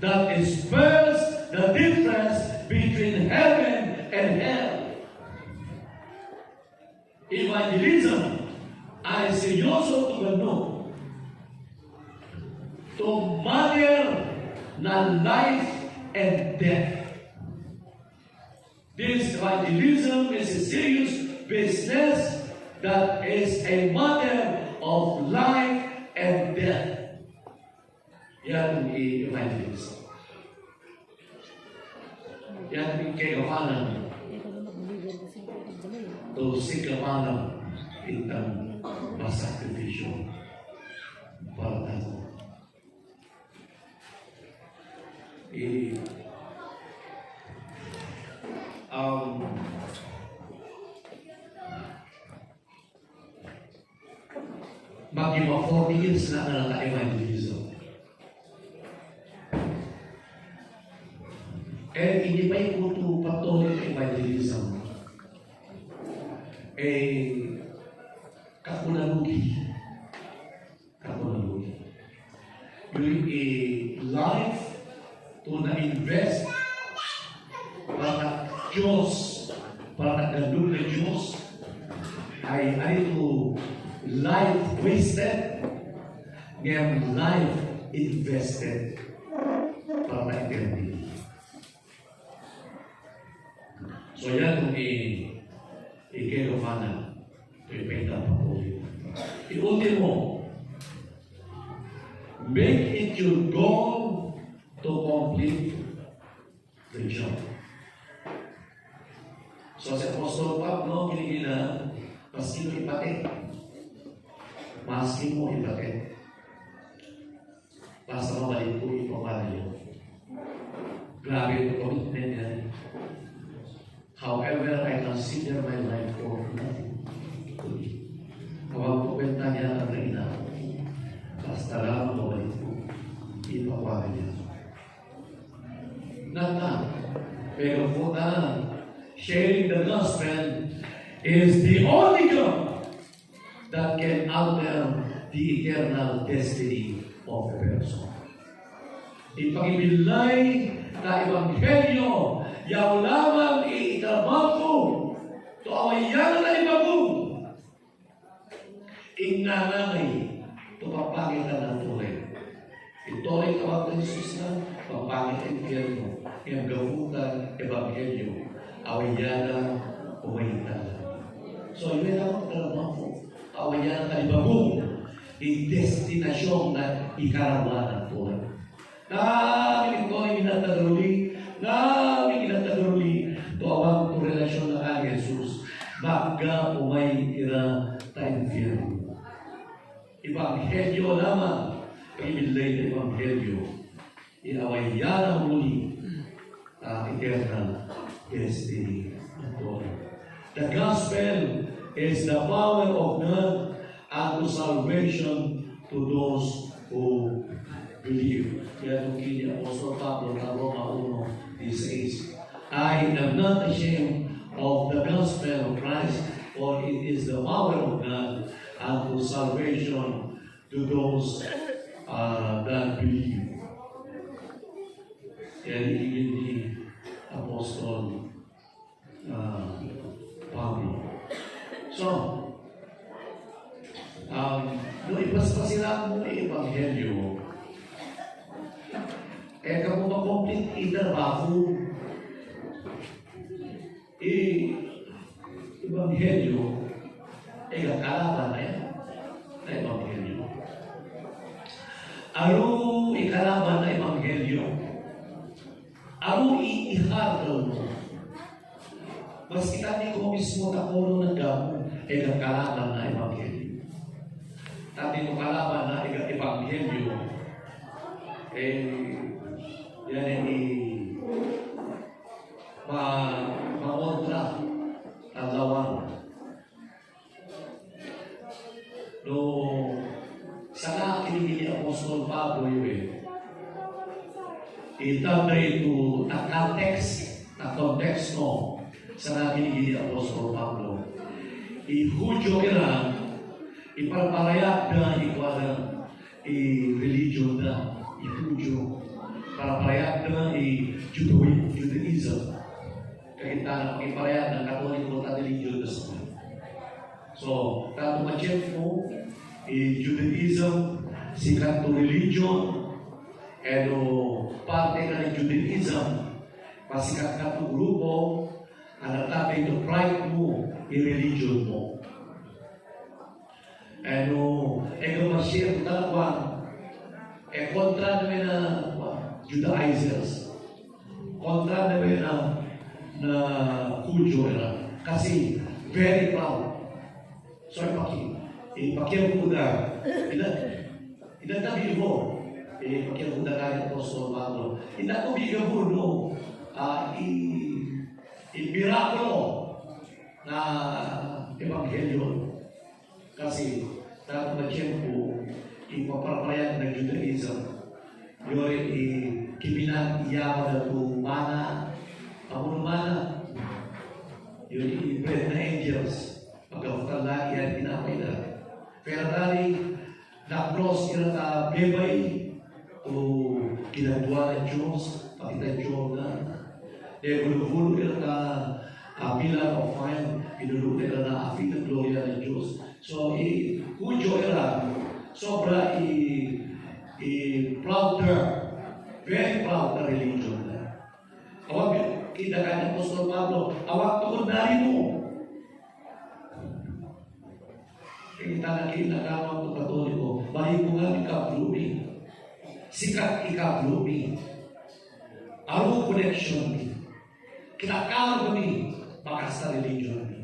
That is first the difference between heaven and hell. Evangelism ay seryoso tugandog. To matter na life and death. This evangelism is a serious business that is a matter of life and death. Yan ang evangelism. Yan ang kagawanan. To sigawanan itang masakripisyo para tayo. Bagi mga 40 years na naka-evangelism. Hindi pa ikuto patuloy ng evangelism. Kakunalugi. Yung life to na-invest para Diyos, para nagandun ng Diyos, ay ito life wasted, ngayon life invested para na eternity. So yan kung i-kerofana, ipenta pa po. I-ultimo, make it your goal to complete the job. So si Apostol Pablo, kinigila, maski mo ipate. Maski mo ipate. Basta mabalik po ipapala yun. Grabe yung commitment yan. However, I consider my life for nothing. Kapag po kwenta niya ang reina, basta lang mabalik po ipapala niya. Pero po sharing the gospel is the only job that can alter the eternal destiny of a person. Ipagibilay na ebanghelyo, yaw lamang itrabaho, to awayan na ibagong, inanangay, to papangitan ng tuloy. Ito ay tawag ng Jesus na pagpangit ang impyerno, yung gamutan, ebanghelyo, awayana, umayitan. So, yun ang trabaho, awayana na ibagong, i-destinasyon na ikarawan ng tuloy. Namin ito ay ginatagaruli, to awang to relasyon na kay Jesus, baga umayitira ta impyerno. Ebanghelyo lamang, pag-ibilay ng Ebanghelyo, inawayana muli eternal destiny of God. The gospel is the power of God unto salvation to those who believe. Kaya kung kini Apostol Pablo na Roma 1:16, I am not ashamed of the gospel of Christ, for it is the power of God unto salvation to those that believe. Yan ibig ni Apostol Pablo. So, nung ipaspasilan mo ang Ebanghelyo, kung makomplete itrabaho, Ebanghelyo, kalaban na yan, na Ebanghelyo. Aro ikalaban na Ebanghelyo, aro iihardal mo. Mas kita ni ko mismo takulo ng damo, kalaban na Ebanghelyo. Tati mo kalaban na Ebanghelyo, yan mamontra ang lawang. No, sana kinigili Apostol Pablo yun itabay ito na context no, sana kinigili Apostol Pablo. I-Hudyo kira, iparparayag na ikuwalang i-religion na, i-Hudyo. Parapayag na Judaism. Kita na iparayag ng Katoliko at religious. So, tato ma-check mo, Judaism, sikat to religion, parte na ng Judaism, pasikat ka to grupo, anatapin to pride mo, i-religion mo. Ma-share talaga, kontra namin na Judaizers. Kontra namin na Hudyo era. Kasi very proud. So, ipakiyang ko na, inatabi mo, ipakiyang ko na kaya Apostol Pablo. Inatabigan mo, no, i-miraculo na Ebanghelyo. Kasi, tato na tiyempo, ipaparapayag ng Judaism. Yun, kibinan iyawa na tumana, mana. Yun, i-bread na angels. Pagkakutala, iyan pinapay na. Pero dali, na-cross yun at bebay, o kinadwa ng Diyos, pakita Diyos na. Dahil gulugulo yun at pillar of fire, pinulog nila na afi ng gloria ng Diyos. So, Hujo era, sobra proud term, very proud na religion na. Awag, kita ka ng Apostol Pablo, awag tukod na rin mo. Kita na kinakawag ng Katoliko, bahay ko nga ika-blooming. Sikat ika-blooming. Aro connection ni. Kinakawag ni, bakas na religion ni.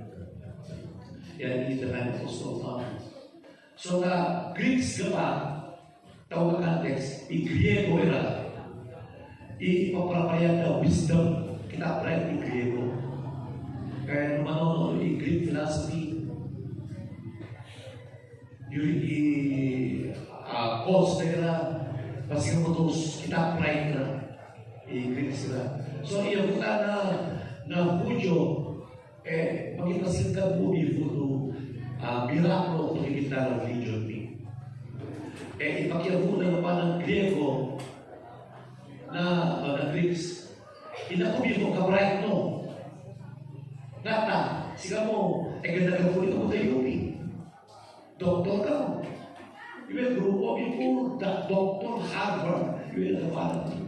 Yan yung ng Apostol Pablo. So, na Greeks ka pa, tawag na context, i-Griego era, ipaparapayag na wisdom, kita-apply i-Griego. Kaya naman i-Greek philosophy, yung cause na era, pasing mo tos, kita-apply na i-Greek sila. So, iya buka na Hujo, pag-ipasil ka bubi po miracle ito kita ng religion ni. Ipakyabu na pa ng Griego na Greeks. Inakubi mo ka-bright no. Nata, siya mo, ganda ka po ito mo tayo ni. Doktor ka mo. Iwan, group of people, Dr. Harvard, iwan na parang ni.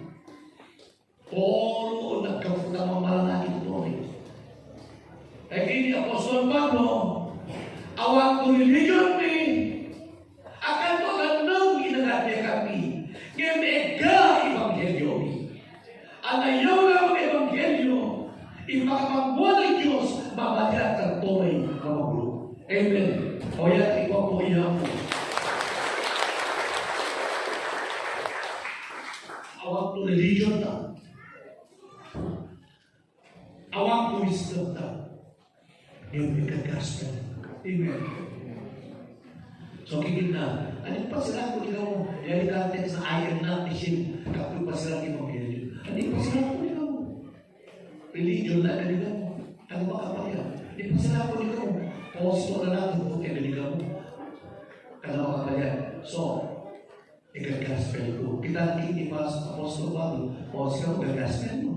Polo, nagkaputa mamalanan ito ni. Kini Apostol Pablo, awang ko religion ni, akan to ganang ginagati kami, ngayon ega ebanghelyo ni. Ang ayaw ng ebanghelyo, ipakapabuan ng Diyos, mamatira at tunay na magulo. Amen. O yan, ikaw po iyan po. Awang to religion na. Awang to wisdom na. Yung gospel. Amen. So, kikil na. Ano pa sila kung ikaw, yan ikaw sa iron na, isin, kapag pa sila kimamilyo. Ano pa sila kung ikaw? Religion na, naligaw mo. Ano ba kapaya? Ano pa sila kung ikaw? Posto na natin kung naligaw mo. Ano ba kapaya? So, gospel ko. Kita nakiti pa sa Apostol Pablo, o sila kung gospel mo.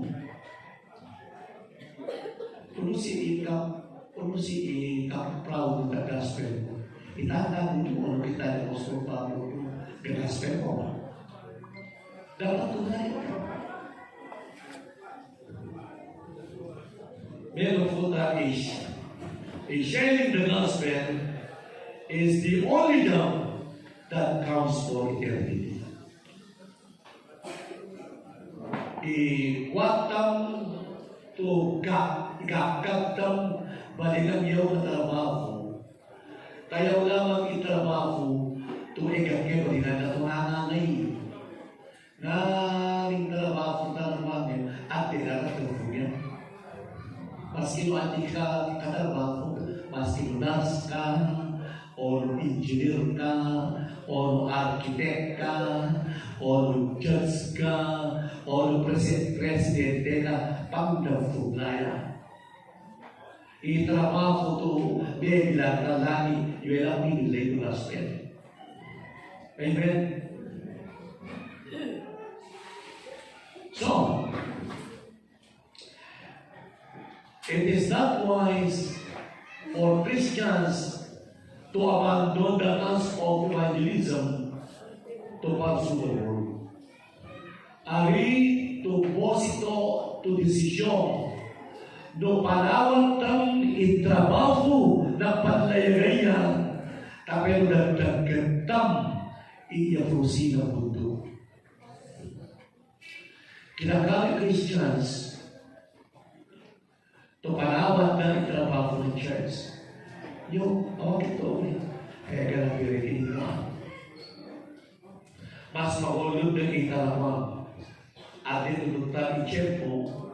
Kung si proud ng gospel mo, itatanin mo ano kita ng Apostol Pablo yung gospel mo. Dapat tunay mo. Meron po tayo sharing the gospel is the only love that counts for eternity. Iwatam to ikakatang balikan yaw na trabaho. Tayaw lamang itrabaho tuigap kayo balikan na tumangangay. Naring trabaho na naman at tinaratrabaho yan. Maski mo ating katrabaho, maski mo nurse ka, o engineer ka, o architect ka, o judge ka, o presidente ka, pagdafuglaya. Itrabaho to bebila talani yuela pinilay to gospel. Amen. So, it is not wise for Christians to abandon the task of evangelism to pursue the world. Ari to posito to decision no panawag tang itrabaho na panlayagayan tapos nagdagantam iyapusin ang mundo. Kinagamit Christians to panawag na itrabaho ng church. Yung awag ito kaya ganang pirikin nila. Mas maulog na itrabaho atin ilutan i-check mo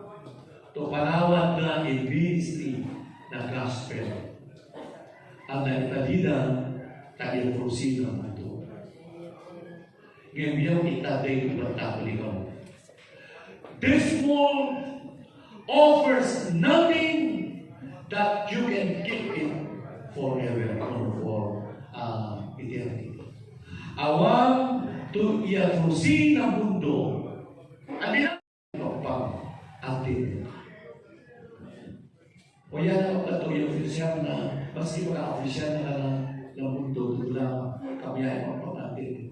to panawad na i-ministry na gospel. Ang naitalida tayo proceed ng mundo. ngayon itaday ko ikaw. This world offers nothing that you can keep it forever or for eternity. Awang to iatrusin ang mundo, alin ang pang atin. O yan ang ito yung opisyal na, maski mga opisyal na ng mundo, ito lang kami ay pang atin.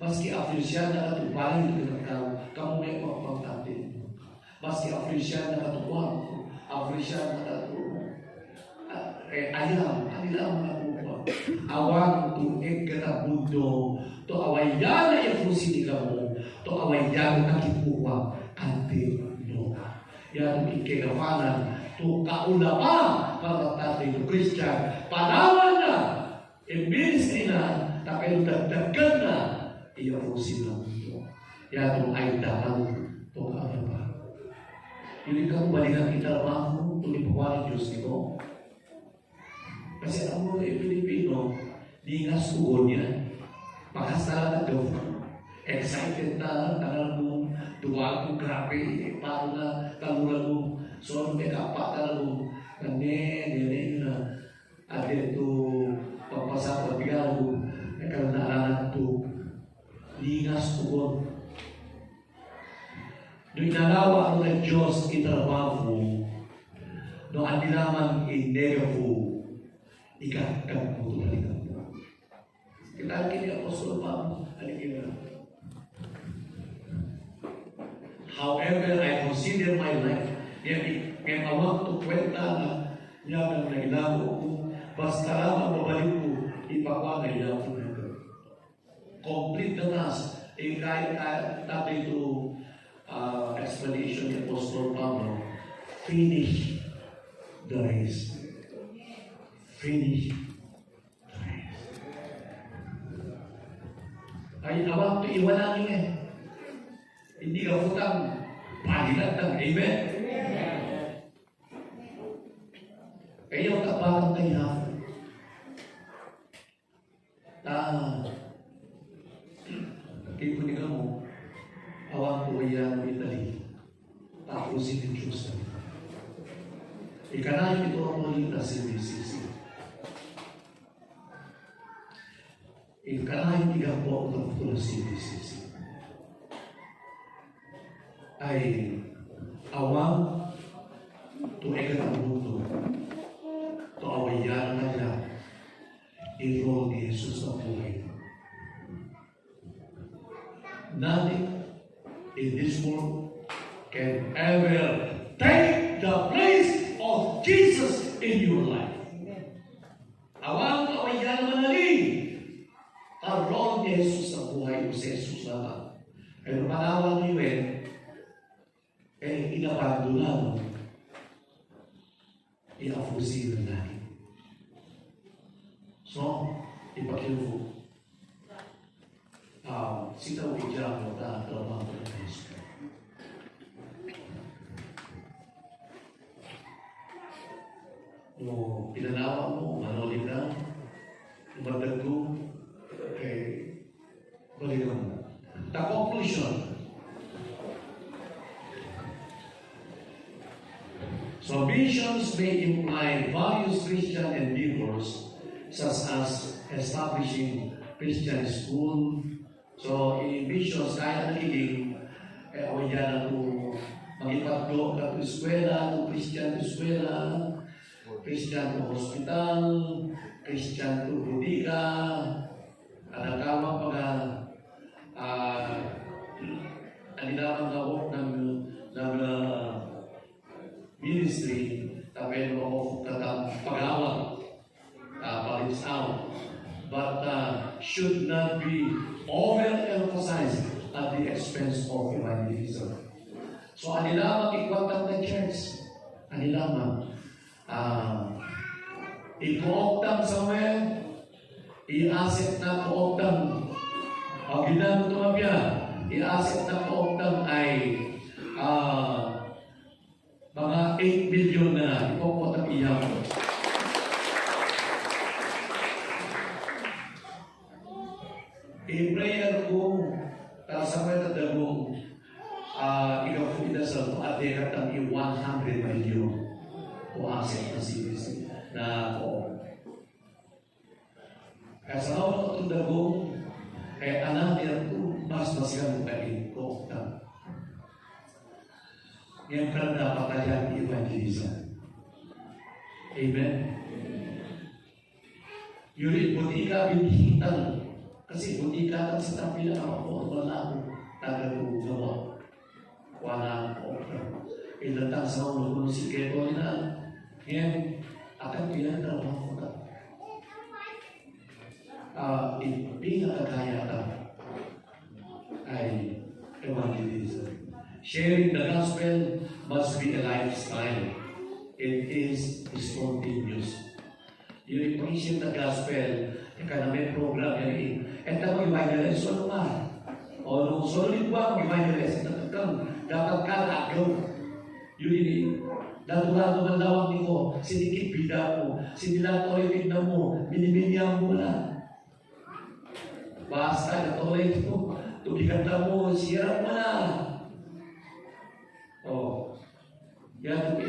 Maski opisyal na katubahin ito ng kamu may pang atin. Maski opisyal na katubuhan, opisyal na katubuhan. Ayam, anilang mga upa. Awang tuig ka na mundo, to awayan na ipusin ka mo, to awayan na kipuwa, ante no. Yan ikikawanan, to kaulama, para tatay to Christian, panawan na, i-ministry na, tayo dagdagan na, ipusin na mundo. Yan ay dapat, to kaulama. Hindi ka balikan kita mo, to ipawanan Diyos nito. Kasi ang mga Pilipino, lingas ugon yan. Pakasala na daw. Excited na, tangal mo, duwag mo, grabe, paano na, taluran mo. So, may kapata mo, nene, na, at ito, pagpasapat mo, nagkaroon ito, lingas ugon. Doon nalawa ang ng Diyos itrabaho mo, no andi naman inegafu, ikakag mo balikan mo. Kita kini Apostol Pablo, aligin. However, I consider my life, may awak to kwenta na niya ang naglago ko, basta lang mabalik ko, ipakwanay niya ako nito. Complete na nas, kahit natin ito explanation ni Apostol Pablo, finish the race. Finish the race. Ay, awang ito iwanagin eh. Hindi ka putang pahinatang. Amen? Kayo kapatang kayo hapon. Kikunin mo, awang ko iyan ng Italy. Tapos si Diyos na. Ikanayin ito ang malita si BCC. Ikanayin tiga po ang ito si BCC. Ay awang tuigan ang mundo. To awayan na niya. I-roll ni Jesus ang buhay. Nothing in this world can ever take the place of Jesus in your life. Awang kawayan manaling karoon ni Jesus ang buhay mo sa Jesus naman. Pero panawan niyo inabandonan i-afusin na natin. So, ipakilufo. Sitaw ijang mo na trabaho ng Kristo. No, pinanawa mo, manolik na, umatag ko, balikan mo. The conclusion. So missions may imply various Christian endeavors, such as establishing Christian school. So in missions, kaya nakikinig, awayan na ito, mag-ipagdo ka ito eskwela, ito Christian eskwela, Christian to hospital, Christian to bodega, adakama mga anilamang gawok ng ministry, tapos mo pag-awang, palis out, but should not be overemphasized at the expense of evangelism. So, anilamang ikwatang na church, anilamang ikuoktang somewhere, i-asset na kuoktang, o ginamit ito mabya, i-asset na kuoktang ay mga 8 billion na ikuoktang iyaw. I-prayer ko million o asset na CBC na po. Kaya sa ako itong dagong, anak niya ito, mas masyan kain ko. Ngayon ka dapat kaya evangelism. Amen? Yun, buti ka binihitan. Kasi buti ka lang sa tapila ako, wala akong tagagawa. Wala akong ilatang sa ulo ko si Keto na. Ngayon, akan pinagtrabaho ko ka. Pinakakaya ka ay evangelism. Sharing the gospel must be a lifestyle. It is spontaneous. You appreciate the gospel, may program yan. At ako evangelist, so naman. O nung solid ba, evangelist, dapat ka lagaw. Yun Dado-dado man lawang niko, sinikip bida mo, sinilato ay tignan mo, miniminyang mo na. Basta natuloy ito, tubiganda mo, sira mo na. Yan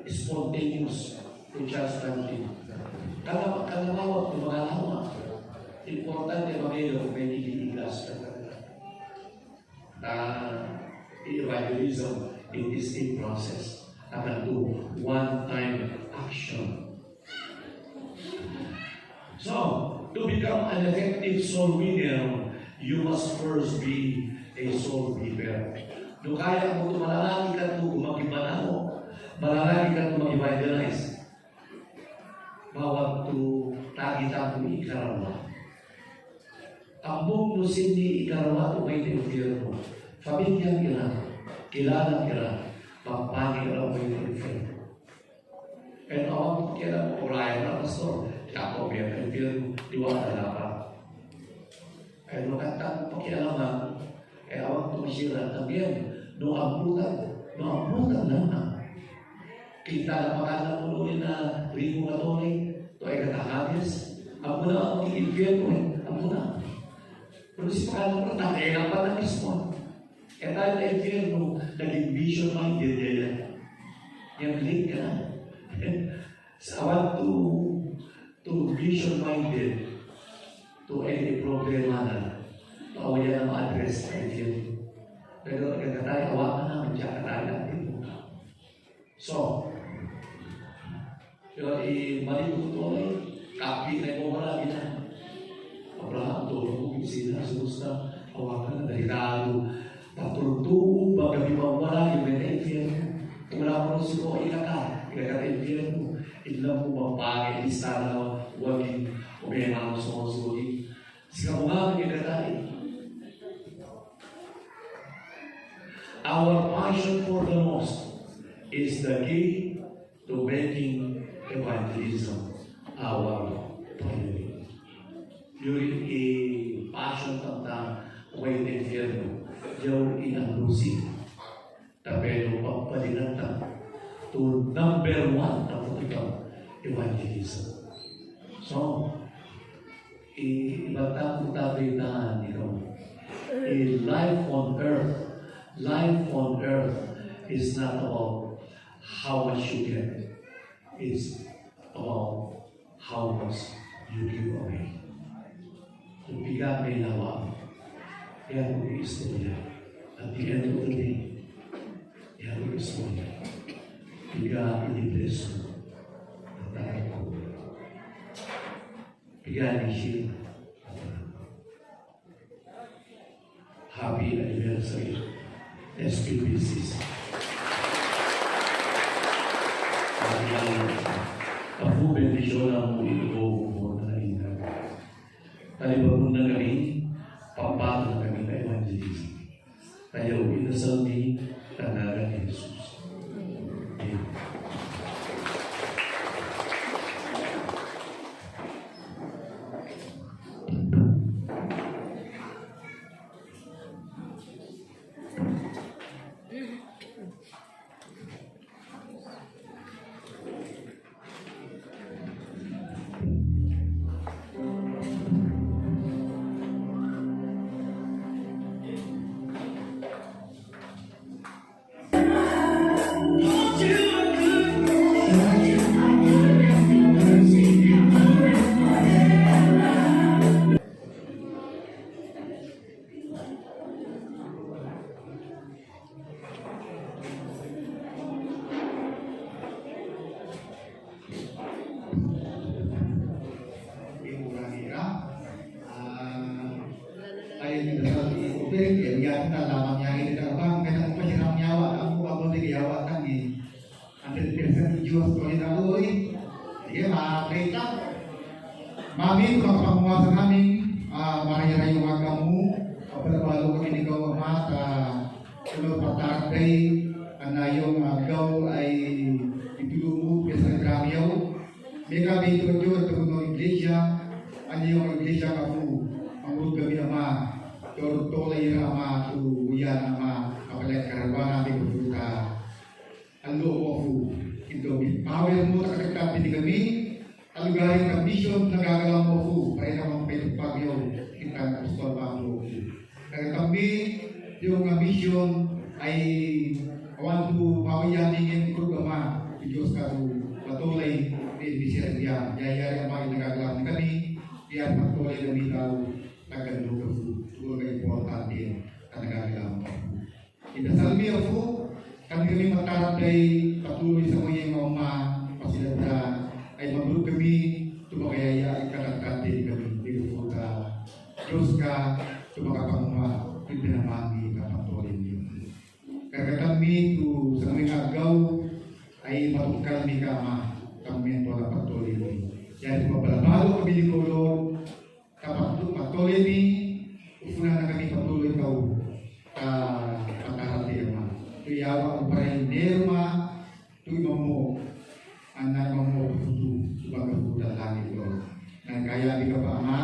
spontaneous to just something. Kalamawag ito mga lawa. Importante magiging kung may niligas ka talaga. Evangelism, it is a process. Akan to one-time action. So, to become an effective soul winner, you must first be a soul giver. Kung kaya mo ito, malalaki ka ito kung mag-ibanano, malalaki ka ito mag-evangelize. Bawat ito, tagi-tago ikarawa. Ambog no sindi ikarawa ito may infierno. Pamilya kira, kilala kira, pampani kira may infierno. And awang kira mo, oraya na pastor, ako may infierno, diwata na pa. Kaya makatang pakialaman, awang tumasira también, no abutan na. Kita na pagkala mo noon na rigo katolik, to ay katahagis, amo na ang infierno, amo na. Pero si pagkala mo, nakaya pa na mismo. Dahil na infierno, naging vision-minded yan. Yan, link ka na. I want to vision-minded to any problema na awayan ang address na infierno. Pero kagkatay, awa ka naman siya, katay natin mo. So, yun, maligo ito ay kapi na yung marami na. Abraham, tulong mo, sila, susta, awa ka na, delikado. Patulong bagabi mawala yung infierno. Kung wala mo rin ko, ikaka infierno. Ilang mo mapagay, listara na wagin, o may mga sumasulit. Sika mo nga, ikakatay. Our passion for the most is the key to making evangelism our priority. Yung passion tentang way ng infierno, yung inalusin. Tapos papalinatan to number one na ito, evangelism. So, ibatang tabitan ikaw. Life on earth is not about how much you get. It's about how much you give away. Kung bigyan may lawa, yan ang istorya. At the end of the day, yan ang istorya. Bigyan inibless mo ang tayo ko. Bigyan ni Sheila. Happy anniversary. SPPCC. Ako bendisyon ang ito mo na ingat. Talibag na kami, pampato na kami na evangelism. Kaya inasal ni Tanaga ni Jesus. Amen. kita lamang yang ini terbang kita pasirang nyawa aku abang di nyawa kan ni antar persen Diyos ko rin ako sige makakita mami kung panguasa namin maraya yung agamu kapalabalo kami ni Gawa Mata tulog patakay na yung agaw ay itulungo sa gramiyaw mega bito yun tulungo iglesia ano yung iglesia kapu ang urog kami ama tolay na ama tu uyan ama kapalit karawana may kututa ang loob ako ito power mo nakakagtabi ni kami ang lugaring na mission nagagalaw mo ako para naman pagpagyo kita ng Apostol Pablo kaya kami yung mission ay awan po mawayamingin programa ni Diyos ka patuloy di bisir dia yayari ang mga nagagalaw ni kami diyan patuloy na bitaw tagandog ako tulog ay importante at nagagalaw mo idasal mi ako kami matarap ay patuloy sa mga mga pasilata ay magulog kami tumakayaya ay katatati kami dito ka Diyos ka tumakapangma pinamagi ka patuloy niyo kaya kami tu sa mga agaw ay matukal ni kama kami ito na patuloy niyo yan mabalabalo kami ni Lord kapag patuloy ni ufuna na kami patuloy ka patarati ama tuyawa ang parinderma tuyo mo anak mo tutu sebagai budak langit Lord dan kaya bika pa ama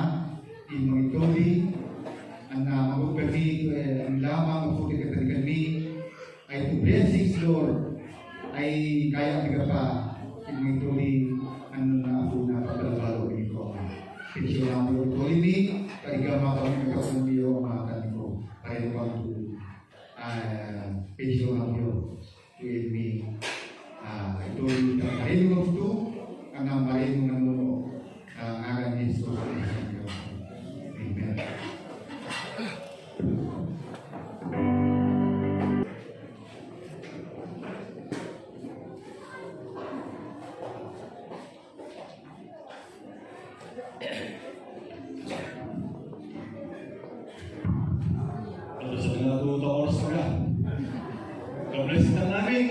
imongitoli anak mo kami ang lamang mo kita kami ay to blessings Lord ay kaya bika pa imongitoli ano na ako na paglalalo ko Pinsyo lang mo tuloy ni karigama kami nagkakumiyo ang mga kaniko ay waktu pinsyo lang mo tuloy ni ito yung marin mo ito ang marin mo nanuno ang agan ni Jesus Amen. Ito sa mga 2 oras na lang. God bless kita namin.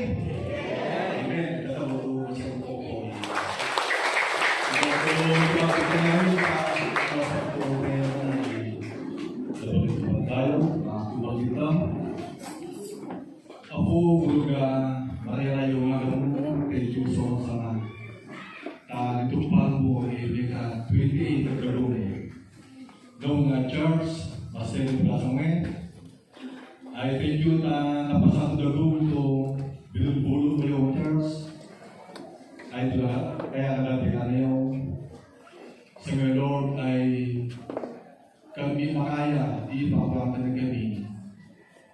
Amen. Katawa ko siya po po. Ito ipapit namin sa po ngayon ay dapat ito tayo. Mga kita. Ako, Buluga, Maria yung mga gamon kay Juson sa mga nitupan mo ka 28 na ganoon noong church, Master Plasonge. I thank you na napasang ganoon to binulbulo mo yung church. Ay kaya nagatikan yung sa mga Lord ay kami makaya, ipapakatan na kami,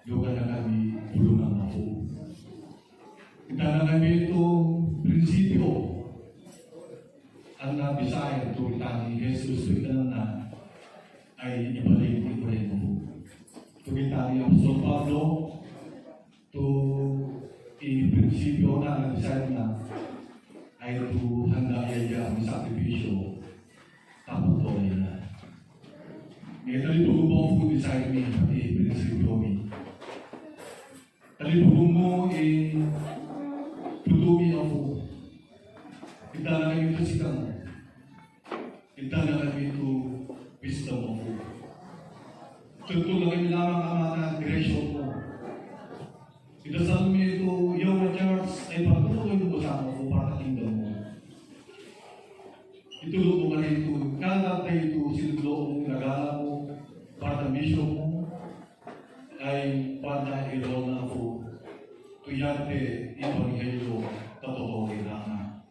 lugar na kami bulungan ako. Kita na kami ito prinsipyo ang nabisaya ito kita ni Jesus kita na ay ibalik ito rin mo. Ito kita ni Apostol Pablo ito i-prinsipyo na nabisaya na ay ito handa iya ang sakripisyo tapos ito rin na. Ito rin po po desire me pati prinsipyo me. Talibugong mo tutumi ako. Kita na kayo ito sikang. Kita na kayo ito wisdom ako. Tutulong kami lamang ang mga grasyon mo. Kita sa amin ito, yung church ay patuloy mo sa ako para kingdom mo. Itulong mo ka ito, kada tayo ito, sinulong mo, nagala mo, para mission mo, ay para ilaw na ako. Tuyante, ibanghelyo, totoo kailangan.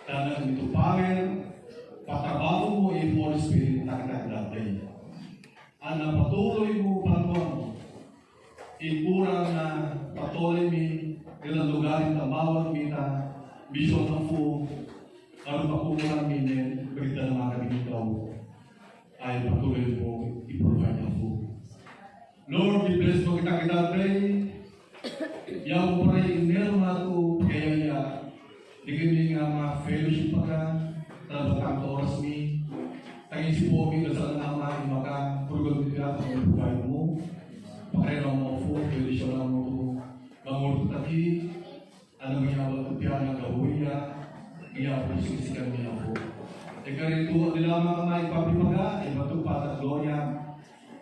Tanang ito power, patrabaho mo, Holy Spirit, nakakaglatay. Ang patuloy mo, panuan mo, ipurang na patuloy mi, ilang lugarin na mawag mi na mission na po, ano pakulang mi, berita na mga kabinitaw, ay patuloy mo, i-provide na po. Lord, i-bless mo kita pray. Yaw mo pa rin inerma ko kaya digin nga mga fellowship pa ka talagang oras mi tangin si po mi sa nama maka purgon kita sa provide mo pakaya yang mau fu dari seorang mau bangun tadi ada menyawa kepiana gahuya ia posisikan dia fu. Dengan itu adalah mengenai papi maga batu patah gloria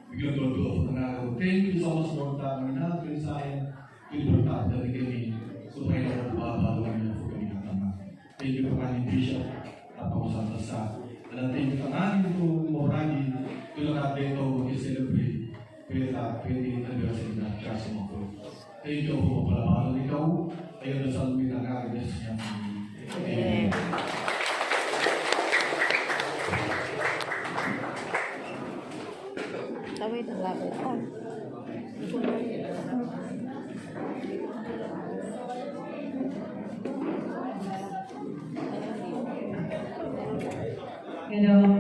bigyan dodo na thank you so much Lord na kini saya kini berkat dari kini supaya dapat bahagia fu kami tama. Thank you kepada Bishop apa usaha besar dan thank you kepada itu moragi kalau ada itu celebrate pera peri anniversary na kasi mo po. Thank you po pala ikaw ayun sa lumin ng agas niya. Amen. Tawid ang lapit ko. Hello.